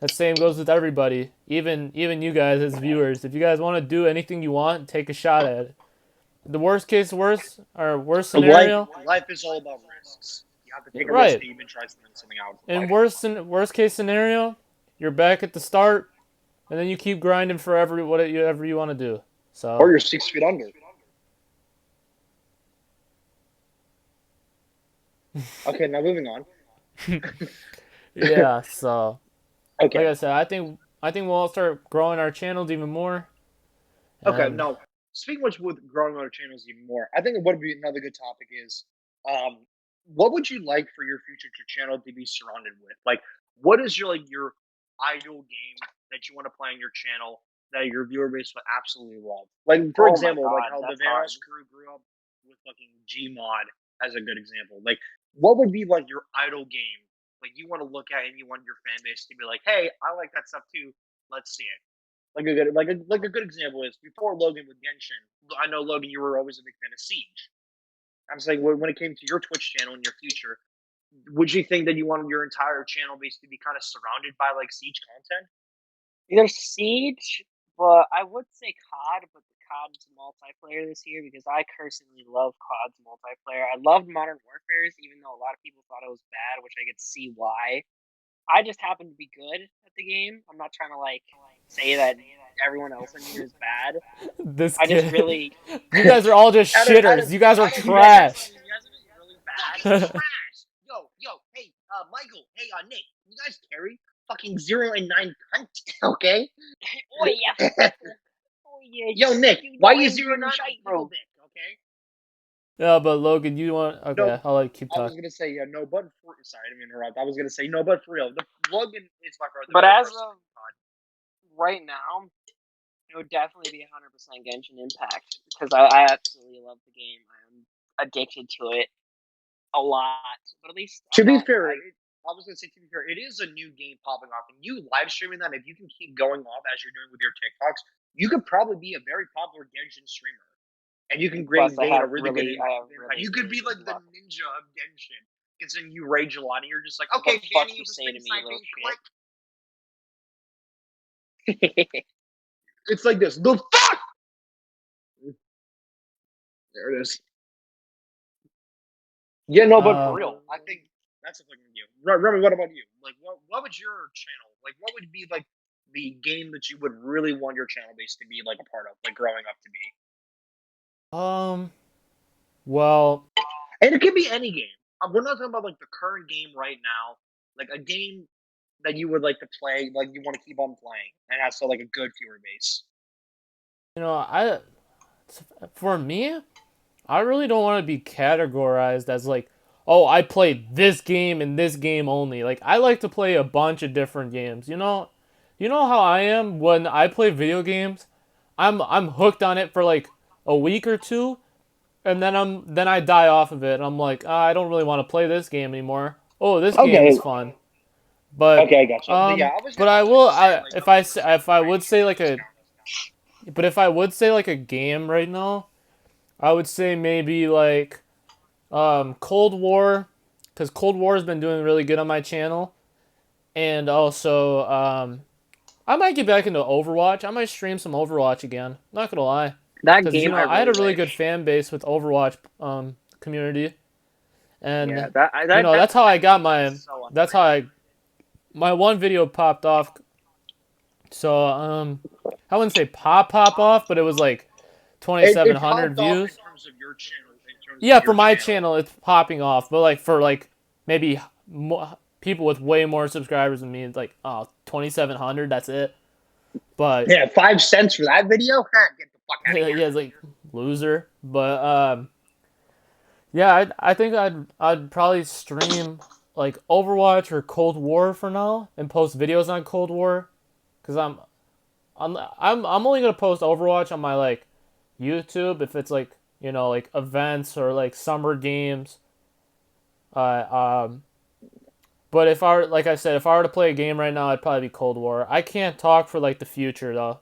That same goes with everybody. Even you guys as viewers. If you guys want to do anything you want, take a shot at it. The worst scenario. Life is all about risks. You have to take a right. risk to even try something out. In worst case scenario, you're back at the start. And then you keep grinding forever, whatever you want to do. So. Or you're 6 feet under. Okay, now moving on. Yeah. So. Okay. Like I said, I think we'll all start growing our channels even more. Okay. Now, speaking much with growing our channels even more, I think what would be another good topic is, what would you like for your future channel to be surrounded with? Like, what is your ideal game that you want to play on your channel that your viewer base would absolutely love? Like, for example, like how the Varos crew grew up with fucking Gmod as a good example. Like, what would be like your idol game? Like, you want to look at and you want your fan base to be like, hey, I like that stuff too. Let's see it. Like a good example is before Logan with Genshin. I know Logan, you were always a big fan of Siege. I'm saying when it came to your Twitch channel in your future, would you think that you wanted your entire channel base to be kind of surrounded by like Siege content? There's Siege, but I would say COD, but the COD's multiplayer this year because I personally love COD's multiplayer. I loved Modern Warfare's, even though a lot of people thought it was bad, which I could see why. I just happen to be good at the game. I'm not trying to say that everyone else in here is bad. Just really. You guys are all just shitters. You guys are trash. You guys are really bad. Trash. Yo, hey, Michael, hey, Nick, you guys carry fucking 0 and 9 cunt, okay? Oh yeah. Oh yeah. Yo, Nick, why you 0 and 9 bro? Dick, okay? Yeah, but Logan, you want? Okay, no, I'll keep talking. I was gonna say no, but sorry, I didn't interrupt. I was gonna say no, but for real, Logan is my brother. But as of right now, it would definitely be 100% Genshin Impact because I absolutely love the game. I'm addicted to it a lot. But at least to be fair, I was gonna say to be fair, it is a new game popping off, and you live streaming that. If you can keep going off as you're doing with your TikToks, you could probably be a very popular Genshin streamer. And you can gain a really good impact. You could be like the ninja of Genshin. Considering you rage a lot and you're just like, okay, what the fuck you say to me, little shit. It's like this. The fuck! There it is. Yeah, no, but for real, I think that's a fucking game. Remy, what about you? Like, what would your channel, like, what would be, like, the game that you would really want your channel base to be, like, a part of, like, growing up to be? Well, and it could be any game. We're not talking about like the current game right now, like a game that you would like to play, like you want to keep on playing, and has like a good viewer base. For me, I really don't want to be categorized as like, oh, I play this game and this game only. Like I like to play a bunch of different games. You know how I am when I play video games. I'm hooked on it for like a week or two, and then I die off of it. And I'm like, I don't really want to play this game anymore. Oh, this game Okay, is fun, but okay, I gotcha. But yeah, but I I was will. gonna say like of course If I would rating say it like does a count as count. but if I would say like a game right now, I would say maybe like Cold War, because Cold War has been doing really good on my channel, and also I might get back into Overwatch. I might stream some Overwatch again. Not gonna lie, That because game I I had really a really good wish. fan base with Overwatch community, Yeah, and that that's how I got community is my so that's how underrated. my one video popped off. So I wouldn't say pop off, but it was like It 2,700 popped off in views. terms of your channel. In terms of Yeah, for your my channel. channel, it's popping off. But like for like maybe people with way more subscribers than me, it's like 2,700. That's it. But Yeah, 5 cents for that video? Get the fuck out of yeah, here. it's like loser. But yeah, I think I'd probably stream like Overwatch or Cold War for now and post videos on Cold War, because I'm only gonna post Overwatch on my like YouTube if it's like like events or like summer games. Um, but if I were, like I said, if I were to play a game right now, I'd probably be Cold War. I can't talk for like the future though.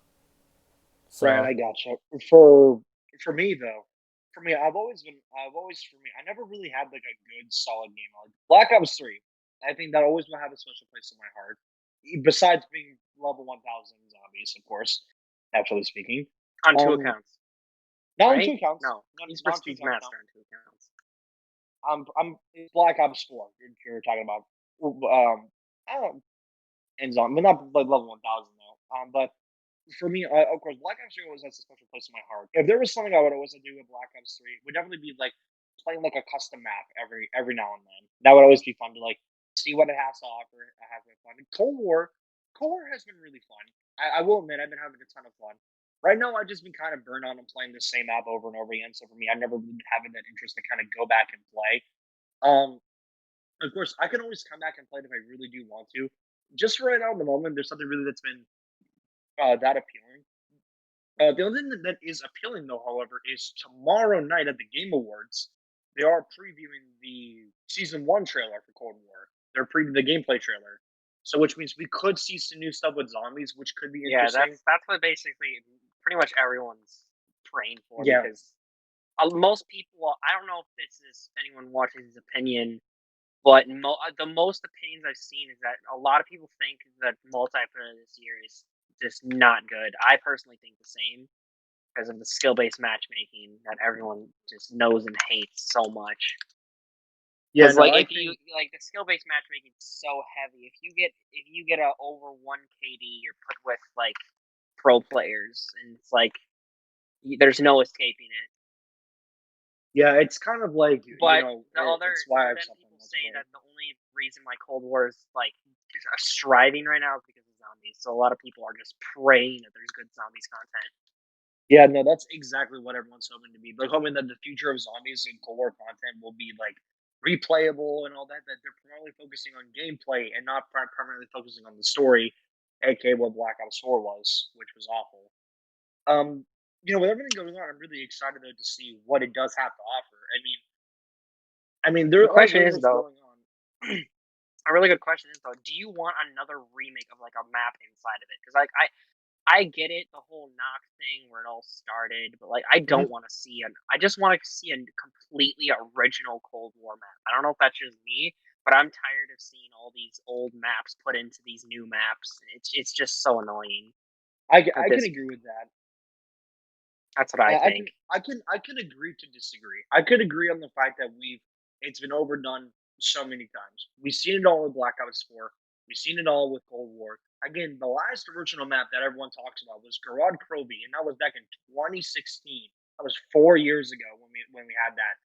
Right, So I gotcha. For me though, I've always for me, I never really had like a good solid game. Like Black Ops 3, I think that always will have a special place in my heart. Besides being level 1,000 zombies, of course, naturally speaking. On two Um, accounts, not on two right? counts. No, Not, he's not on two Prestige counts. No. Master on two accounts. It's Black Ops 4. You're talking about. I don't and zombie, but not like level 1,000 though. But for me, of course, Black Ops 3 always has a special place in my heart. If there was something I would always do with Black Ops 3, it would definitely be like playing like a custom map every now and then. That would always be fun to like see what it has to offer. I have been fun. And Cold War has been really fun. I will admit, I've been having a ton of fun. Right now, I've just been kind of burned on and playing the same map over and over again. So for me, I've never been having that interest to kind of go back and play. Um, of course, I can always come back and play it if I really do want to. Just for right now, in the moment, there's something really that's been that appealing. The only thing that is appealing, though, however, is tomorrow night at the Game Awards, they are previewing the season 1 trailer for Cold War. They're previewing the gameplay trailer, so which means we could see some new stuff with zombies, which could be Yeah, interesting. that's what basically pretty much everyone's praying for Yeah, because most people. I don't know if this is anyone watching his opinion, but the most opinions I've seen is that a lot of people think that multiplayer this year is just not good. I personally think the same because of the skill-based matchmaking that everyone just knows and hates so much. yeah, Because no, like I if think you like the skill-based matchmaking is so heavy. If you get a over 1 KD, you're put with like pro players, and it's like there's no escaping it. yeah, it's kind of like But it's why I've then something people say multiplayer. that the only reason why Cold War is like striving right now is because of zombies. So a lot of people are just praying that there's good zombies content. Yeah, no, that's exactly what everyone's hoping to be. Like hoping that the future of zombies and Cold War content will be like replayable and all that. That they're primarily focusing on gameplay and not primarily focusing on the story, aka what Black Ops 4 was, which was awful. With everything going on, I'm really excited though to see what it does have to offer. I mean, The there are question is rumors though, going on. a really good question is though, do you want another remake of like a map inside of it? Because like I get it, the whole knock thing where it all started, but like I Mhm. don't want to see I just want to see a completely original Cold War map. I don't know if that's just me, but I'm tired of seeing all these old maps put into these new maps. It's just so annoying at I can this. agree with that. That's what I I think. can I can agree to disagree. I could agree on the fact that it's been overdone so many times. We've seen it all with Black Ops 4. We've seen it all with Cold War. Again, the last original map that everyone talks about was Garad Krovi, and that was back in 2016. That was 4 years ago when we had that.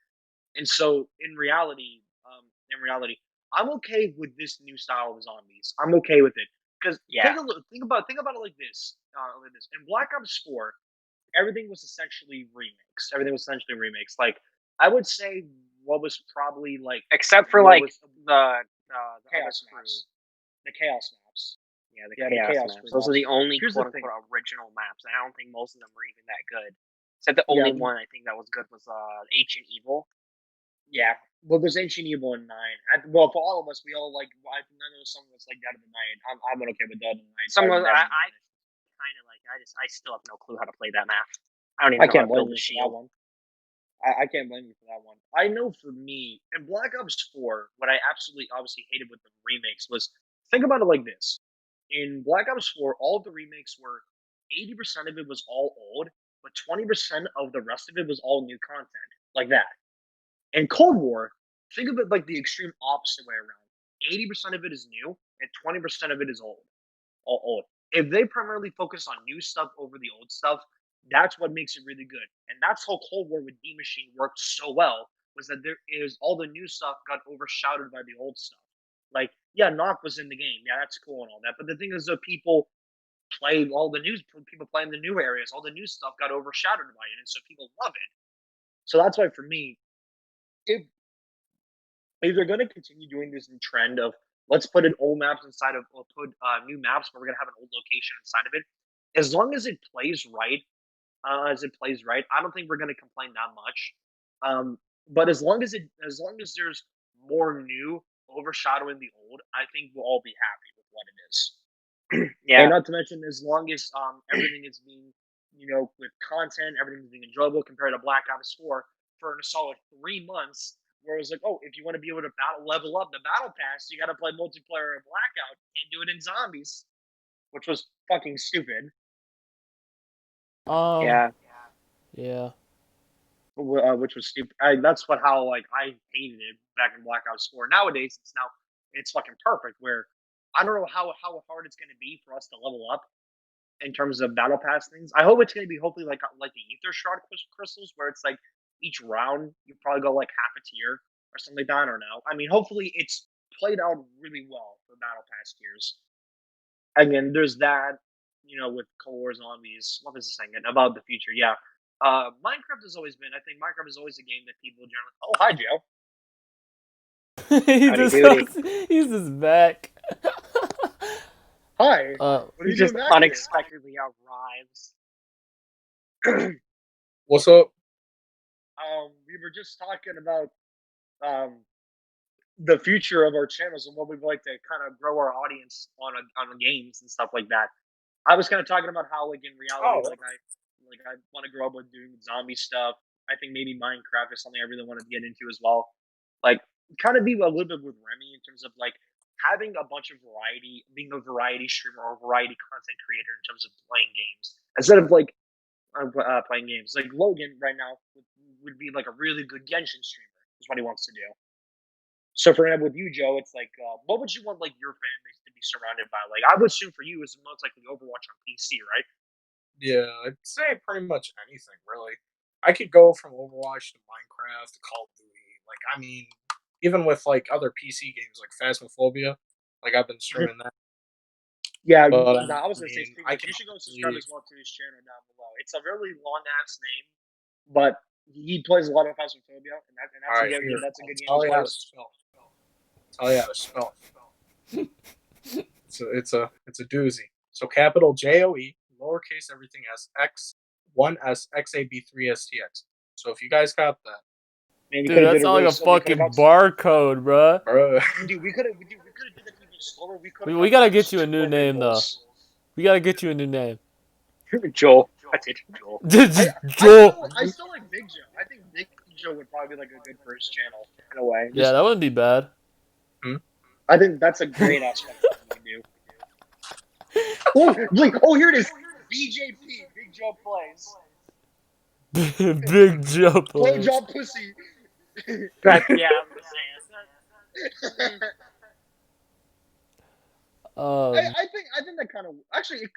And so in reality, I'm okay with this new style of zombies. I'm okay with it because Yeah, think about it like this. In Black Ops 4, everything was essentially remakes. Like I would say, what was probably like except for what like was the Chaos other crew. maps, the Chaos maps. Yeah, the Yeah, the chaos Chaos maps. crew Those are maps. the only Here's the quote thing. unquote original maps. And I don't think most of them were even that good. Except the only one I think that was good was Ancient Evil. Yeah. Well, there's Ancient Evil in 9. Well, for all of us, we all like. I know some of us like Dead of the Night. I'm okay with Dead of the Night. Some of I kind of like. I still have no clue how to play that map. I don't even know how to build a shield. I can't blame you for that one. I know for me, in Black Ops 4, what I absolutely obviously hated with the remakes was, think about it like this. In Black Ops 4, all of the remakes were 80% of it was all old, but 20% of the rest of it was all new content. Like that. In Cold War, think of it like the extreme opposite way around. 80% of it is new, and 20% of it is old. All old. If they primarily focus on new stuff over the old stuff, that's what makes it really good. And that's how Cold War with D Machine worked so well, was that there is all the new stuff got overshadowed by the old stuff. Like, yeah, Knock was in the game. Yeah, that's cool and all that. But the thing is that people playing the new areas, all the new stuff got overshadowed by it, and so people love it. So that's why for me, if they're going to continue doing this new trend of let's put in old maps inside of, or put new maps, but we're going to have an old location inside of it, as long as it plays right, I don't think we're going to complain that much. But as long as there's more new overshadowing the old, I think we'll all be happy with what it is. Yeah. And not to mention, as long as everything is being, with content, everything's being enjoyable compared to Black Ops 4 for a solid 3 months, where it was like, oh, if you want to be able to level up the battle pass, you got to play multiplayer in Blackout. Can't do it in zombies, which was fucking stupid. Yeah. Which was stupid. That's how I hated it back in Black Ops 4. Nowadays, it's fucking perfect. Where I don't know how hard it's going to be for us to level up in terms of battle pass things. I hope it's going to be hopefully like the Ether Shard crystals, where it's like each round you probably go like half a tier or something like that. I don't know. I mean, hopefully it's played out really well for battle pass tiers. Again, there's that. With Cold War Zombies. What was I saying about the future? Yeah. Minecraft has always been. I think Minecraft is always a game that people generally. Oh, hi, Joe. He's just back. Hi. What are you just unexpectedly arrives. What's up? We were just talking about the future of our channels and what we'd like to kind of grow our audience on games and stuff like that. I was kind of talking about how, like, in reality, I want to grow up with doing zombie stuff. I think maybe Minecraft is something I really wanted to get into as well. Like, kind of be a little bit with Remy in terms of like having a bunch of variety, being a variety streamer or variety content creator in terms of playing games instead of like playing games. Like Logan right now would be like a really good Genshin streamer. Is what he wants to do. So for example, with you, Joe, it's like, what would you want like your fan base to be surrounded by? Like, I would assume for you is most likely Overwatch on PC, right? Yeah, I'd say pretty much anything, really. I could go from Overwatch to Minecraft to Call of Duty. Like, I mean, even with like other PC games like Phasmophobia, like I've been streaming that. Yeah, but, I was gonna say, you should go subscribe as well to his channel down below. It's a really long ass name, but he plays a lot of Phasmophobia, and that's right, a good game. Tell you how to spell. Tell you how to spell. It's a doozy. So capital JOE, lowercase everything S, X, 1S, XAB, 3STX. So if you guys got that. Man, dude, that sounds like a fucking barcode, bro. Dude, we could have did that even slower. We gotta get you a new name, though. We gotta get you a new name. Joel. That's it, Joel. Joel. I still like Big Joe. I think Big Joe would probably be like a good first channel in a way. Yeah, that wouldn't be bad. I think that's a great aspect of what we do. Oh, here it is. BJP, Big Joe Plays. Big Joe Plays. Blowjob pussy. Yeah, I'm just saying. I think that kind of actually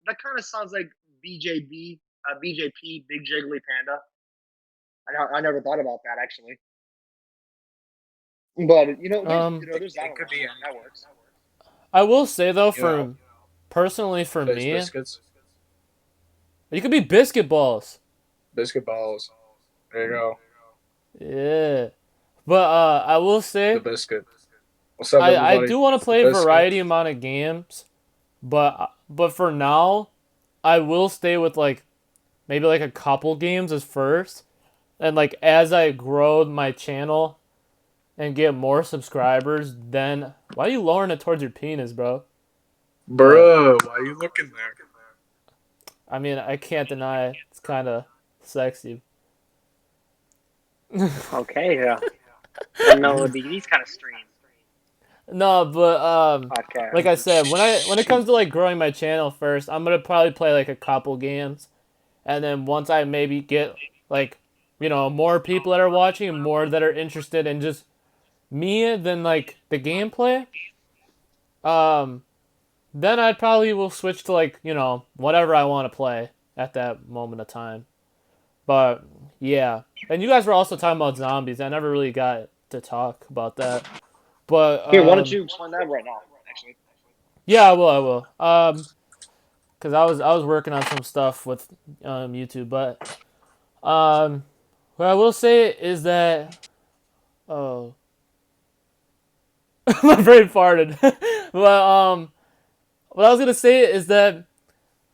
that kind of sounds like BJP, Big Jiggly Panda. I never thought about that actually, but there's that. It could be that works. I will say though, personally for me, You could be biscuit balls. Biscuit balls. There you go. Yeah. But I will The say biscuit. What's up, I everybody? do want to It's the play a biscuit. variety amount of games, but for now, I will stay with like maybe like a couple games as first, and like as I grow my channel and get more subscribers, then why are you lowering it towards your penis, bro? But Bruh, why are you looking there? I mean, I can't deny it. It's kind of sexy. Okay, yeah. I know these kind of streams No, but like podcast. I said, when it comes to like growing my channel first, I'm gonna probably play like a couple games, and then once I maybe get like, more people that are watching, more that are interested in just me than like the gameplay, um, then I probably will switch to like whatever I want to play at that moment of time. But yeah, and you guys were also talking about zombies. I never really got to talk about that. But Here, why don't you explain that right now? Actually, yeah, I will. I will. Because I was working on some stuff with YouTube, but what I will say is that oh, my brain farted. But what I was gonna say is that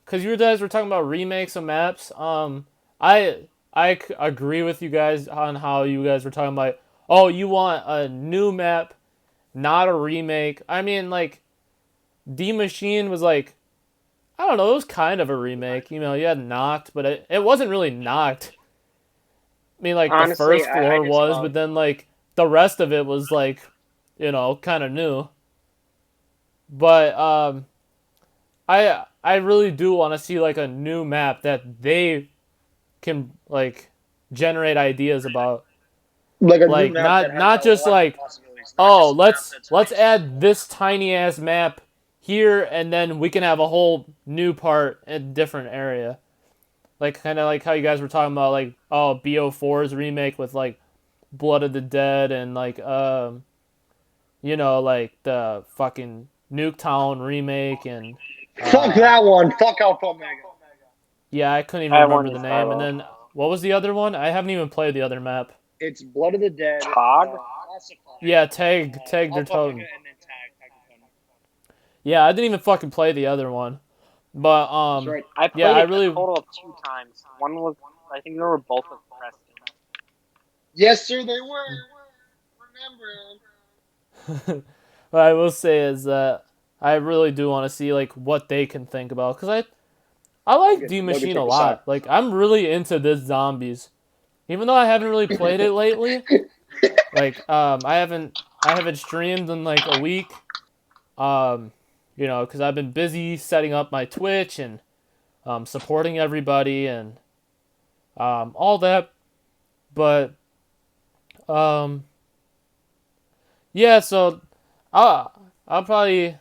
because you guys were talking about remakes of maps, I agree with you guys on how you guys were talking about. Oh, you want a new map, not a remake. I mean, like D Machine was like I don't know, it was kind of a remake. You had Knocked, but it wasn't really Knocked. I mean, like the Honestly, first I floor just was, thought but then like the rest of it was like, kind of new. But I really do want to see like a new map that they can like generate ideas about. like a new Like map that not has not a just lot more like, possibilities, not oh, just a map let's that's let's nice. add this tiny ass map here and then we can have a whole new part in a different area. Like kind of like how you guys were talking about like BO4's remake with like Blood of the Dead and like like the fucking Nuketown remake and Fuck that one. Fuck Alpha Omega. yeah, I couldn't even that one remember the is name. And mellow. then what was the other one? I haven't even played the other map. It's Blood of the Dead, Tog? Classified, Yeah, Tag their Alpha Omega, totem. and then Tag the Totem. Yeah, I didn't even fucking play the other one. But That's right. I yeah, played I it a really total of 2 times. One was, I think they were both with Preston. Yes, sir, they were. Remember. what I will say is that I really do want to see like what they can think about because I like D Logan, Machine a take the side. lot. Like I'm really into this zombies. Even though I haven't really played it lately, like I haven't streamed in like a week. Because I've been busy setting up my Twitch and supporting everybody and all that. But um, yeah, so I'll probably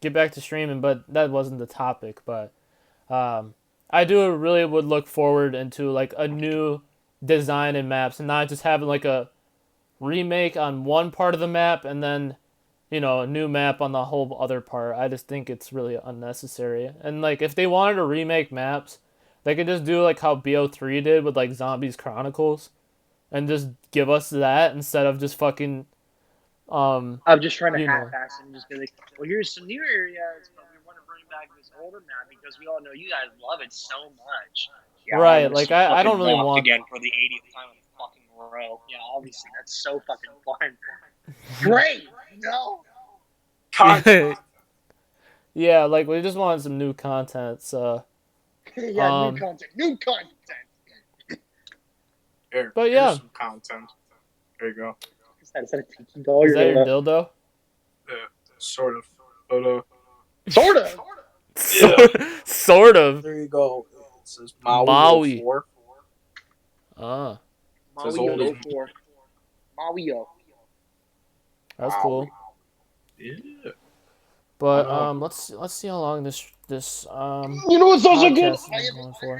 get back to streaming, but that wasn't the topic. But I do really would look forward into like a new design in maps and not just having like a remake on one part of the map and then a new map on the whole other part. I just think it's really unnecessary. And like if they wanted to remake maps, they could just do like how BO3 did with like Zombies Chronicles and just give us that instead of just fucking I'm just trying to you know. half-ass it and just be like, well, here's some new areas, but we want to bring back this older map because we all know you guys love it so much. Yeah, I Right, want to like see I fucking don't really Loft want again for the 80th time in a fucking row. Yeah, obviously, that's so fucking fun. Great! No! yeah, like we just want some new content, so Yeah, new content. New content! Here's but yeah, some content. There you go. Is that a tiki doll? is that your dildo? Yeah, sort of. But Sort of! Sort of. there you go. It says Maui Maui. 04. Ah, Says old as Maui 04. Maui. that's Maui. cool. Yeah. But Oh. let's see how long this You know what's also good? podcast I is have going a for.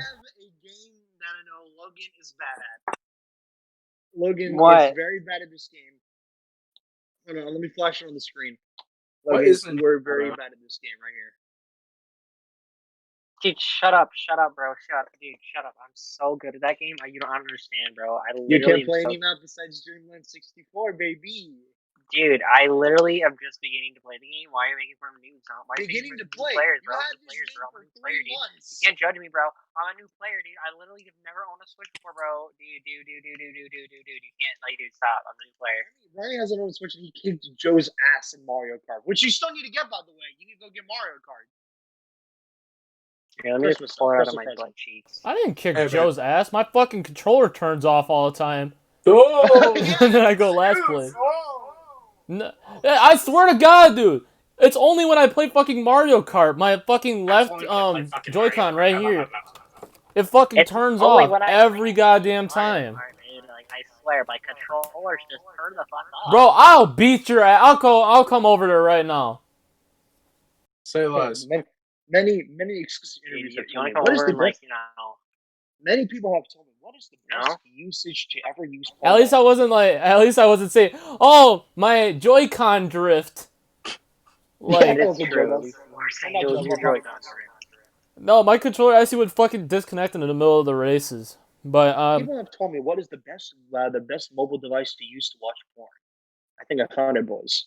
game that I know Logan is bad at. Logan What? is very bad at this game. Hold on, let me flash it on the screen. What Logan, isn't you are very bad bad at this game right here. Dude, shut up, bro. Dude, shut up. I'm so good at that game. You don't understand, bro. I You literally can't play am any map besides Dreamland 64, baby. Dude, I literally am just beginning to play the game. Why are you making fun of noobs? Why are you Beginning making to fun of play. new players, You bro? had New this players, game bro. I'm for a new 3 player, dude. You months. can't judge me, bro. I'm a new player, dude. I literally have never owned a Switch before, bro. Dude. You can't, dude, stop. I'm a new player. Ryan hasn't owned a Switch and he kicked Joe's ass in Mario Kart, which you still need to get, by the way. You need to go get Mario Kart. Here, let me Christmas- just pour out of Christmas my present. butt cheeks. I didn't kick Hey, Joe's ass. My fucking controller turns off all the time. Oh, And then I go last place. No, I swear to God, dude. It's only when I play fucking Mario Kart. My fucking left Joy-Con right here. It fucking It's turns only off when I every play goddamn Mario time. Kart, dude. Like, I swear, my controllers just turn the fuck off. Bro, I'll beat your ass. I'll come over there right now. say less. Many exclusive Dude, interviews you have told wanna me come what is over the and, like, best. you know... Many people have told me what is the best No? usage to ever use. At least I wasn't saying, oh, my Joy-Con drift. Like, It's true. We're saying it was your Joy-Con. no, my controller actually would fucking disconnect in the middle of the races. But, People have told me what is the best mobile device to use to watch porn. I think I found it, boys.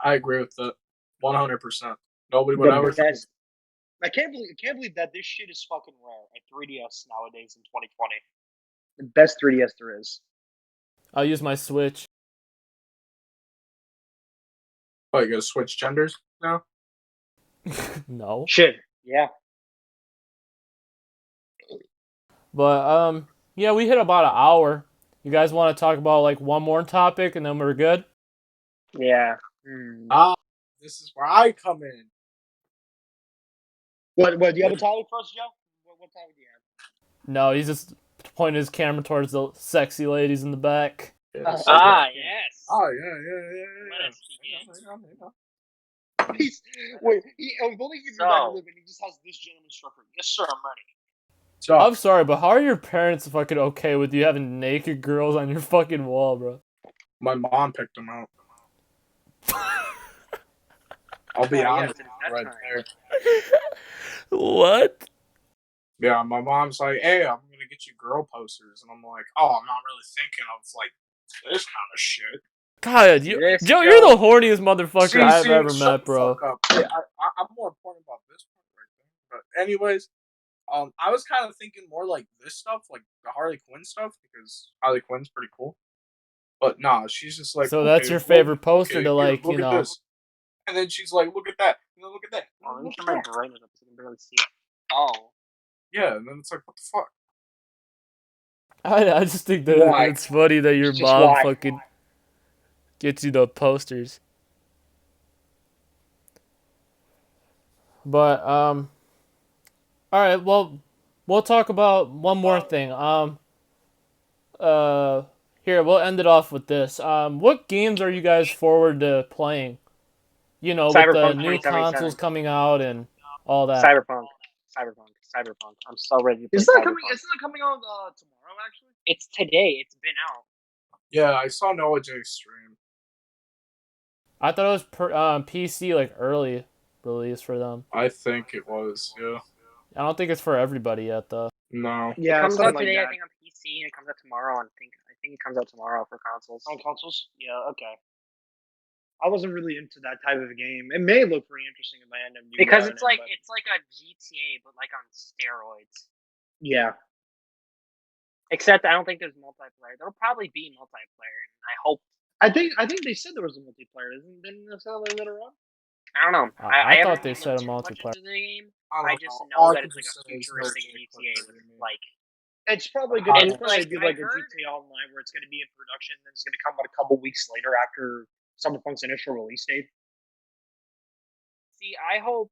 I agree with that. 100%. Nobody would The ever think. best. I can't believe that this shit is fucking rare at 3DS nowadays in 2020. The best 3DS there is. I'll use my Switch. Oh, you gotta switch genders now? No. Shit. Yeah. But, yeah, we hit about an hour. You guys want to talk about, like, one more topic and then we're good? Yeah. This is where I come in. What? Do you have a topic for us, Joe? What topic do you have? No, he's just pointing his camera towards the sexy ladies in the back. Yes. Yes. Oh, yeah. Let us begin. If only he could do that living, he just has this gentleman structure. Yes, sir, I'm ready. So, I'm sorry, but how are your parents fucking okay with you having naked girls on your fucking wall, bro? my mom picked them out. I'll be honest right there. What? Yeah, my mom's like, hey, I'm gonna get you girl posters. And I'm like, oh, I'm not really thinking of, like, this kind of shit. God, Joe, you're the horniest motherfucker I've ever shut met, the bro. fuck up. Hey, I'm more important about this part right there. But anyways, I was kind of thinking more like this stuff, like the Harley Quinn stuff, because Harley Quinn's pretty cool. But nah, she's just like, So okay, that's your favorite poster to, here, like, look you at know. this. And then she's like, look at that. And then look at that. Oh, let me Look turn at my that. brightness up so you can barely see it. Oh. Yeah, and then it's like, what the fuck? I just think that Why? it's funny that your Just mom why? fucking gets you the posters. But, alright, well, we'll talk about one more thing. Here, we'll end it off with this. What games are you guys forward to playing? You know, with the Cyberpunk new 2077. consoles coming out and all that. Cyberpunk. I'm so ready to play It's not Cyberpunk. coming. It's not coming out tomorrow, actually. It's today. It's been out. Yeah, I saw Noah J stream. I thought it was PC, like, early release for them. I think it was, yeah. I don't think it's for everybody yet, though. No. Yeah, It comes something out like today, that. I think, on PC, and it comes out tomorrow. I think it comes out tomorrow for consoles. On consoles? Yeah, okay. I wasn't really into that type of game. It may look pretty interesting if I end up Because doing it's it, like but- a GTA, but like on steroids. yeah. Except I don't think there's multiplayer. There'll probably be multiplayer, and I hope. I think they said there was a multiplayer. Didn't they say that later on? I don't know. I haven't thought they looked said a too much multiplayer. into the game. I I don't just know. know All I that can it's like just a say is futuristic no GTA with like. It's probably going And, to be like a I heard- GTA Online where it's going to be in production, and it's going to come out a couple weeks later after Cyberpunk's initial release date. See, I hope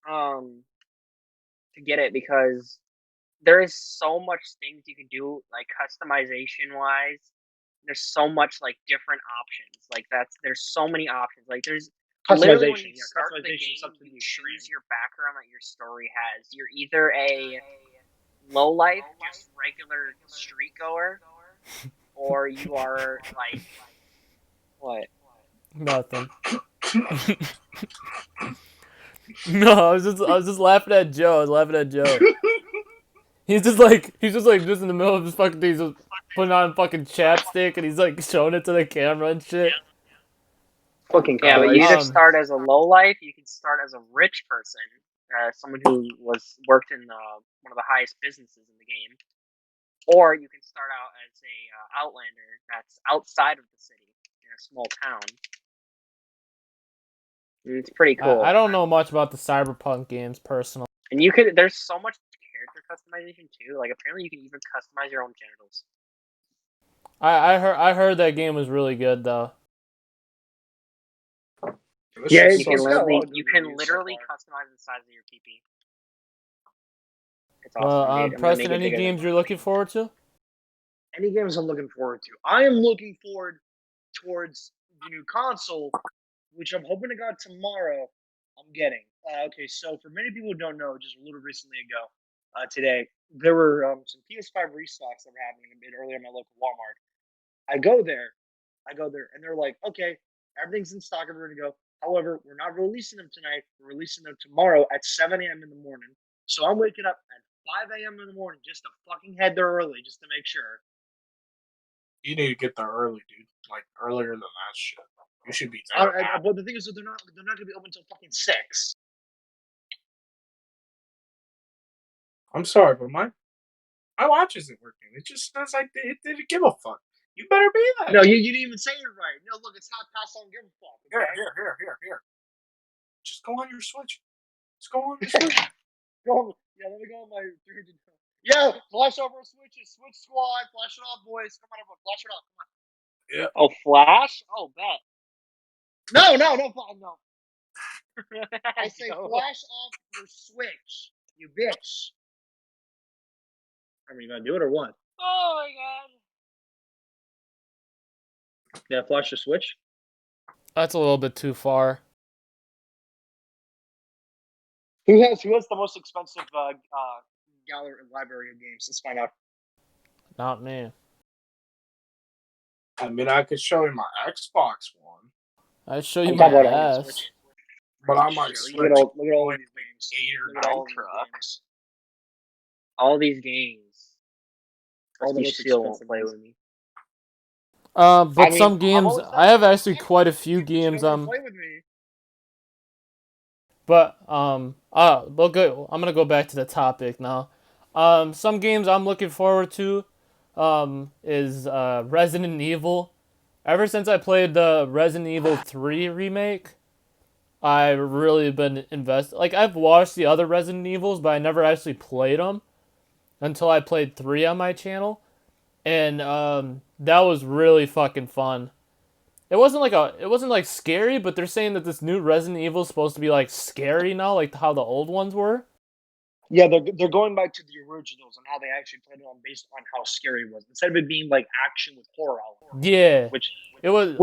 to get it because there is so much things you can do, like customization wise. There's so much like different options. Like there's so many options. Like there's literally when you start the game, you choose your background that your story has. You're either a low life, just regular street goer, or you are like what? Nothing. No, I was just laughing at Joe. I was laughing at Joe. He's just like just in the middle of his fucking thing, he's just putting on fucking chapstick and he's like showing it to the camera and shit. Fucking Yeah, but you either Christ. start as a low life, you can start as a rich person, someone who worked in one of the highest businesses in the game, or you can start out as a outlander that's outside of the city in a small town. And it's pretty cool. I don't know much about the Cyberpunk games personally. And there's so much character customization too. Like apparently you can even customize your own genitals. I heard that game was really good though. Yeah, You can literally customize the size of your PP. It's awesome, dude. Preston, any games you're looking forward to? Any games I'm looking forward to. I am looking forward towards the new console, which I'm hoping to God tomorrow I'm getting. Okay, so for many people who don't know, just a little recently ago, today, there were some PS5 restocks that were happening a bit earlier in my local Walmart. I go there, and they're like, okay, everything's in stock and we're going to go. However, we're not releasing them tonight. We're releasing them tomorrow at 7 a.m. in the morning. So I'm waking up at 5 a.m. in the morning just to fucking head there early, just to make sure. You need to get there early, dude. Like earlier than that shit. You should be But there. the thing is that they're not going to be open until fucking 6. I'm sorry, but my watch isn't working. It just sounds like it didn't give a fuck. You better be there. No, you didn't even say it right. No, look, it's not past on give a fuck. Okay? Here. Just go on your Switch. Just go on your Switch. Let me go on my 300. Yeah, flash over switches. Switch squad. Flash it off, boys. Come on, everyone. Flash it off. Come on. Yeah. Oh, flash? Oh, bet. No. I say flash off your Switch, you bitch. I mean, you gonna do it or what? Oh my god. Yeah, flash your Switch. That's a little bit too far. Who has the most expensive gallery library of games? Let's find out. Not me. I mean, I could show you my Xbox one. I'd show you my ass. But I might look at all these games. Look at all these games. All the you most still won't expensive play ones. with me. But some games, I have actually quite a few games. Play with me. But I'm gonna go back to the topic now. Some games I'm looking forward to, is Resident Evil. Ever since I played the Resident Evil 3 remake, I've really been invested. Like I've watched the other Resident Evils, but I never actually played them until I played 3 on my channel, and that was really fucking fun. It wasn't like scary, but they're saying that this new Resident Evil is supposed to be like scary now, like how the old ones were. Yeah, they're going back to the originals and how they actually played it on based on how scary it was, instead of it being like action with horror elements. Yeah, which was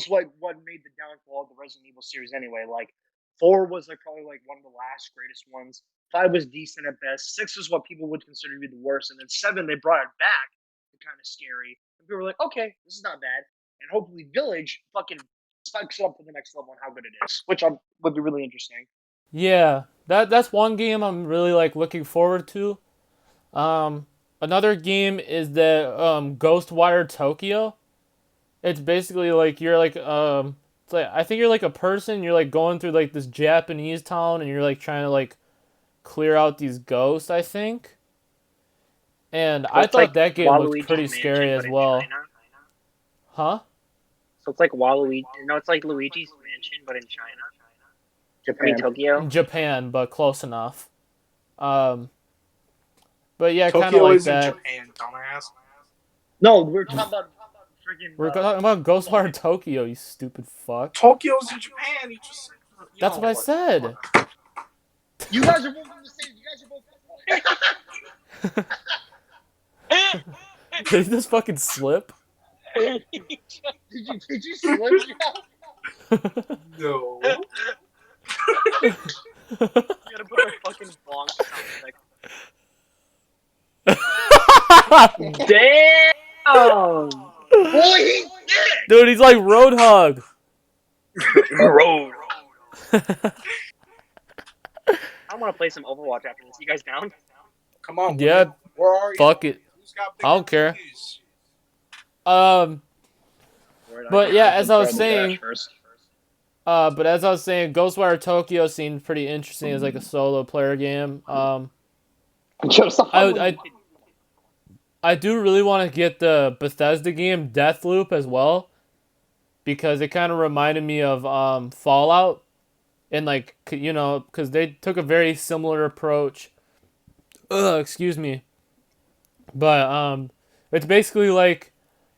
what made the downfall of the Resident Evil series anyway. Like 4 was like probably like one of the last greatest ones. 5 was decent at best. 6 was what people would consider to be the worst, and then 7 they brought it back to kind of scary. And people were like, okay, this is not bad. And hopefully Village fucking spikes it up to the next level on how good it is, which would be really interesting. Yeah, that's one game I'm really like looking forward to. Another game is the Ghostwire Tokyo. It's basically like you're like it's like I think you're like a person. You're like going through like this Japanese town and you're like trying to like clear out these ghosts, I think. And so I thought like that game looked pretty scary as well. China? Huh? So it's like Waluigi. No, it's like Luigi's Mansion, but in China. Japan. Tokyo. Japan, but close enough. But yeah, kind of Tokyo like is that. in Japan, dumbass. No, we're talking about freaking. We're talking about Ghostwire Tokyo, you stupid fuck. Tokyo's in Japan. You just. That's what I said. You guys are both in the same. You guys are both. Did he just fucking slip? Did you slip? No. You gotta put a fucking bonk sound effect. Damn! Boy, he's sick! Dude, he's like Roadhog. Road. I want to play some Overwatch after this. You guys down? Come on. Yeah, William. Where are you? fuck it. Who's got I don't bigger care. titties? But yeah, as I was saying, first. but as I was saying, Ghostwire Tokyo seemed pretty interesting as like a solo player game. I do really want to get the Bethesda game Deathloop as well, because it kind of reminded me of Fallout, and like because they took a very similar approach. Excuse me. But it's basically like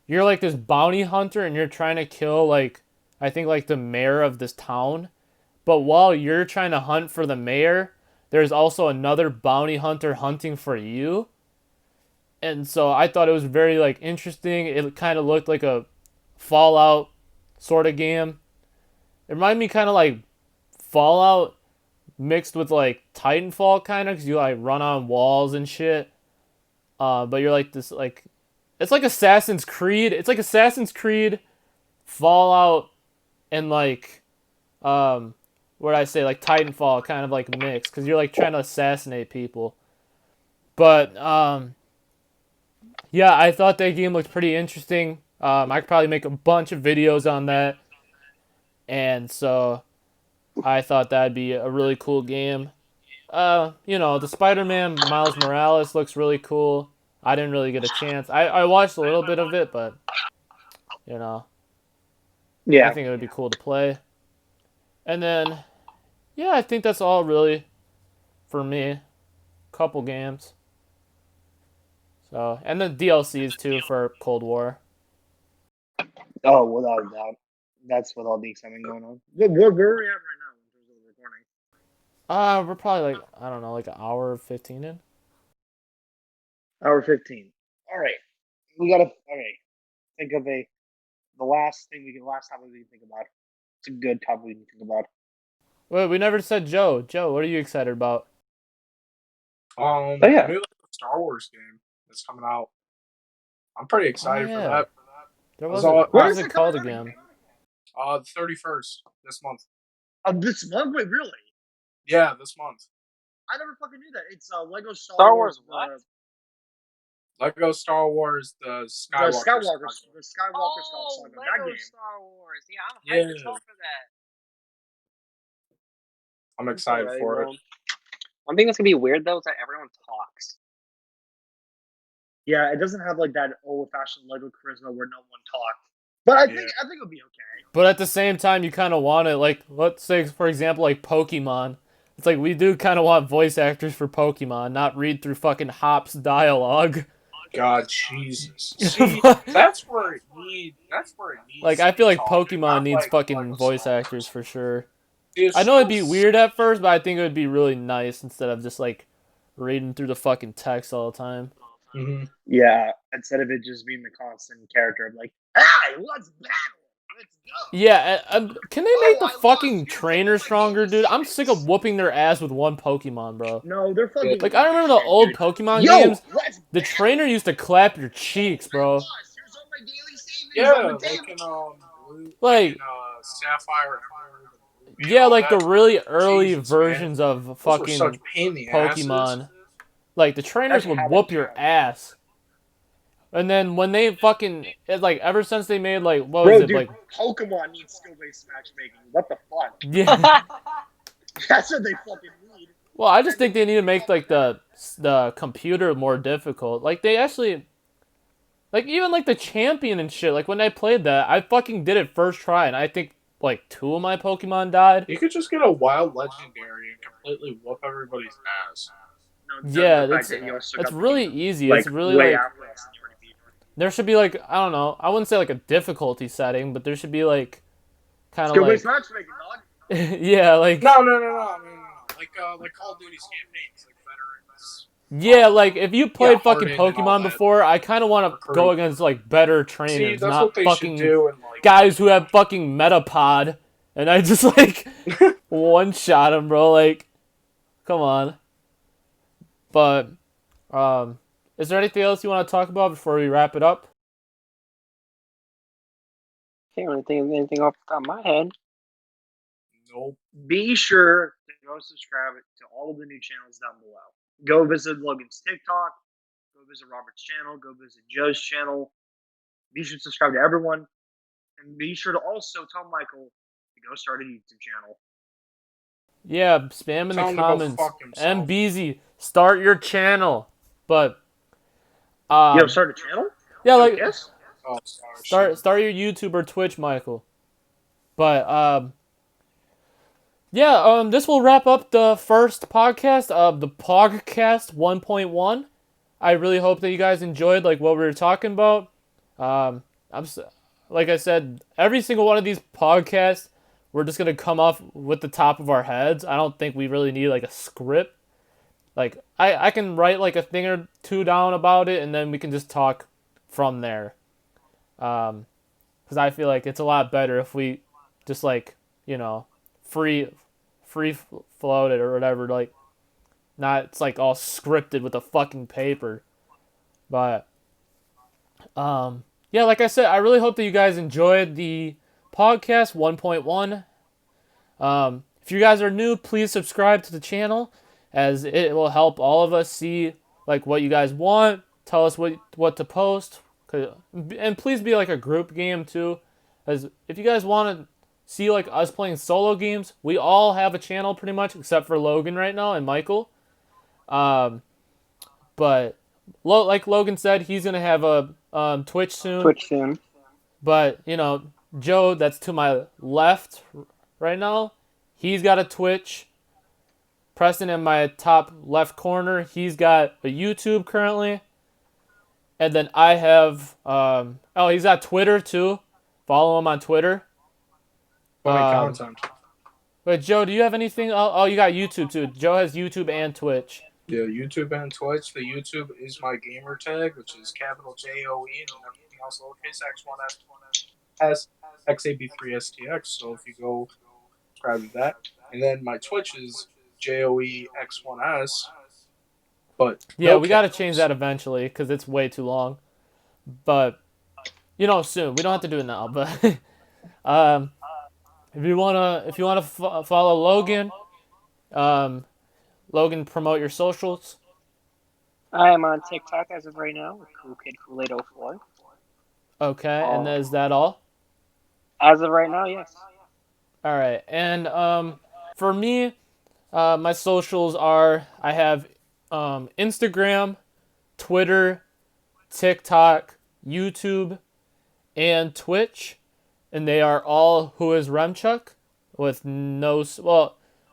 you're like this bounty hunter and you're trying to kill like I think like the mayor of this town. But while you're trying to hunt for the mayor, there's also another bounty hunter hunting for you. And so I thought it was very like interesting. It kind of looked like a Fallout sort of game. It reminded me kind of like Fallout mixed with like Titanfall kind of, because you like run on walls and shit. But you're like this like it's like Assassin's Creed. It's like Assassin's Creed, Fallout, and like what did I say, like Titanfall kind of like mixed, because you're like trying to assassinate people. But yeah, I thought that game looked pretty interesting. I could probably make a bunch of videos on that. And so I thought that'd be a really cool game. The Spider-Man Miles Morales looks really cool. I didn't really get a chance. I watched a little bit of it, but I Yeah. think it would be cool to play. And then, yeah, I think that's all really for me. Couple games. So, and then DLCs too for Cold War. Oh, without a doubt. That's with all the excitement going on. Where are we at right now in terms of recording? We're probably like, I don't know, like an hour 15 in. Hour 15. All right. Think of the last topic we can think about. It's a good topic we can think about. Wait, we never said Joe. Joe, what are you excited about? yeah. The new Star Wars game that's coming out. I'm pretty excited for that. There what was it called again? The 31st this month. This month? Wait, really? Yeah, this month. I never fucking knew that. It's Lego Star Wars what? Lego Star Wars, the Skywalker Saga. Oh, Saga. Lego That game. Star Wars. Yeah, I'm hyped as hell for that. I'm excited for it. One thing that's gonna be weird though is that everyone talks. Yeah, it doesn't have like that old-fashioned Lego charisma where no one talks. But I think it'll be okay. But at the same time, you kind of want it. Like, let's say, for example, like Pokemon. It's like we do kind of want voice actors for Pokemon, not read through fucking Hop's dialogue. God, Jesus. See, that's where it needs. Like, I feel like talking. Pokemon needs like fucking Lego voice Star actors for sure. It's I know it'd be weird at first, but I think it would be really nice instead of just like reading through the fucking text all the time. Mm-hmm. Yeah, instead of it just being the constant character of like, "Hey, let's battle, let's go." Yeah, can they make the fucking trainer stronger, dude? I'm sick of whooping their ass with one Pokemon, bro. No, they're fucking. Like, I remember the old Pokemon games. The trainer used to clap your cheeks, bro. Yeah, like Sapphire. Yeah, like the really early versions of fucking Pokemon. Like, the trainers would whoop your ass. And then when they fucking, like, ever since they made, like, what was it, dude, like... Pokemon needs skill-based matchmaking. What the fuck? Yeah. That's what they fucking need. Well, I just think they need to make, like, the computer more difficult. Like, they actually... Like, even, like, the champion and shit, like, when I played that, I fucking did it first try, and I think, like, 2 of my Pokemon died. You could just get a wild legendary and completely whoop everybody's ass. Yeah, it's really easy. Like, it's really, like... There should be, like, I don't know, I wouldn't say, like, a difficulty setting, but there should be, like, kind of, like... Skill-based matchmaking, dog. Yeah, like... No. Like Call of Duty's campaigns, like veterans. Yeah, like, if you played fucking Pokemon before, I kind of want to go against, like, better trainers, not fucking guys who have fucking Metapod, and I just, like, one-shot them, bro, like, come on. But, is there anything else you want to talk about before we wrap it up? Can't really think of anything off the top of my head. Nope. Be sure to go subscribe to all of the new channels down below. Go visit Logan's TikTok. Go visit Robert's channel. Go visit Joe's channel. Be sure to subscribe to everyone. And be sure to also tell Michael to go start a YouTube channel. Yeah, spam in Tell the him to go comments. fuck himself. MBZ, start your channel. But Start a channel? yeah, like Yes. Oh, sorry. start your YouTube or Twitch, Michael. But yeah, this will wrap up the first podcast of the PogCast 1.1. I really hope that you guys enjoyed like what we were talking about. Like I said, every single one of these podcasts, we're just gonna come off with the top of our heads. I don't think we really need like a script. Like I can write like a thing or two down about it, and then we can just talk from there. Because I feel like it's a lot better if we just like free float it or whatever. Like not it's like all scripted with a fucking paper. But yeah, like I said, I really hope that you guys enjoyed the podcast 1.1. If you guys are new, please subscribe to the channel, as it will help all of us see like what you guys want. Tell us what to post, and please be like a group game too, as if you guys want to see like us playing solo games, we all have a channel pretty much except for Logan right now and Michael. But like Logan said, he's gonna have a Twitch soon. But Joe, that's to my left right now, he's got a Twitch. Preston in my top left corner, he's got a YouTube currently. And then I have he's got Twitter too. Follow him on Twitter. Content. But Joe, do you have anything? Oh, you got YouTube too. Joe has YouTube and Twitch. Yeah, YouTube and Twitch. The YouTube is my gamer tag, which is capital JOE, and everything else lowercase X1S XAB3STX. So if you go subscribe to that, and then my Twitch is JOE X1S. But yeah, we got to change that eventually because it's way too long. But soon. We don't have to do it now. But if you wanna follow Logan, Logan, promote your socials. I am on TikTok as of right now with CoolKidKool804. Okay, and is that all? As of right now, yes. All right, and for me, my socials are I have Instagram, Twitter, TikTok, YouTube, and Twitch, and they are all Who Is Remchuk with no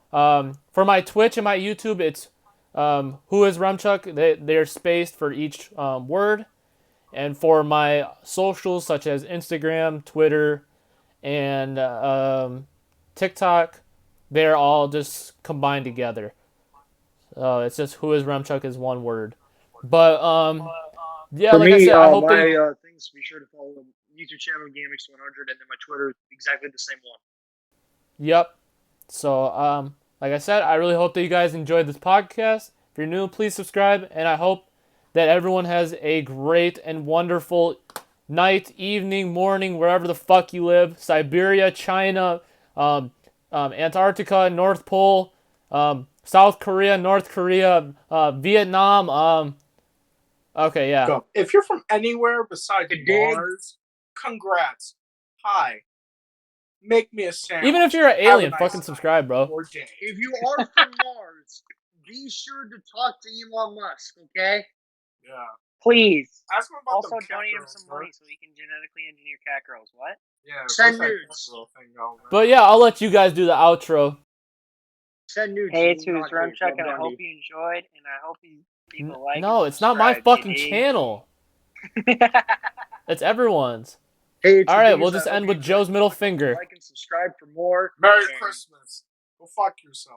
for my Twitch and my YouTube, it's Who Is Remchuk. They're spaced for each word. And for my socials, such as Instagram, Twitter, and TikTok, they're all just combined together. It's just Who Is Remchuk is one word. But yeah, For like me, I said, I hope my things, be sure to follow the YouTube channel GameX100, and then my Twitter, exactly the same one. Yep. So, like I said, I really hope that you guys enjoyed this podcast. If you're new, please subscribe, and I hope that everyone has a great and wonderful night, evening, morning, wherever the fuck you live. Siberia, China, Antarctica, North Pole, South Korea, North Korea, Vietnam. Okay, yeah. If you're from anywhere besides Mars, congrats. Hi. Make me a sandwich. Even if you're an alien, fucking subscribe, bro. If you are from Mars, be sure to talk to Elon Musk, okay? Yeah. Please. Ask him about also the cat donate him girls, some bro. money so he can genetically engineer cat girls. What? Yeah, Send where's that nudes. cat girl thing going, man? But yeah, I'll let you guys do the outro. Send nudes. Hey, it's Who's Remchuk, and I hope you enjoyed, and I hope people like. No, it's not my fucking channel. It's everyone's. Hey, all right, we'll just end with Joe's middle finger. Like and subscribe for more. Merry Christmas. Go fuck yourself.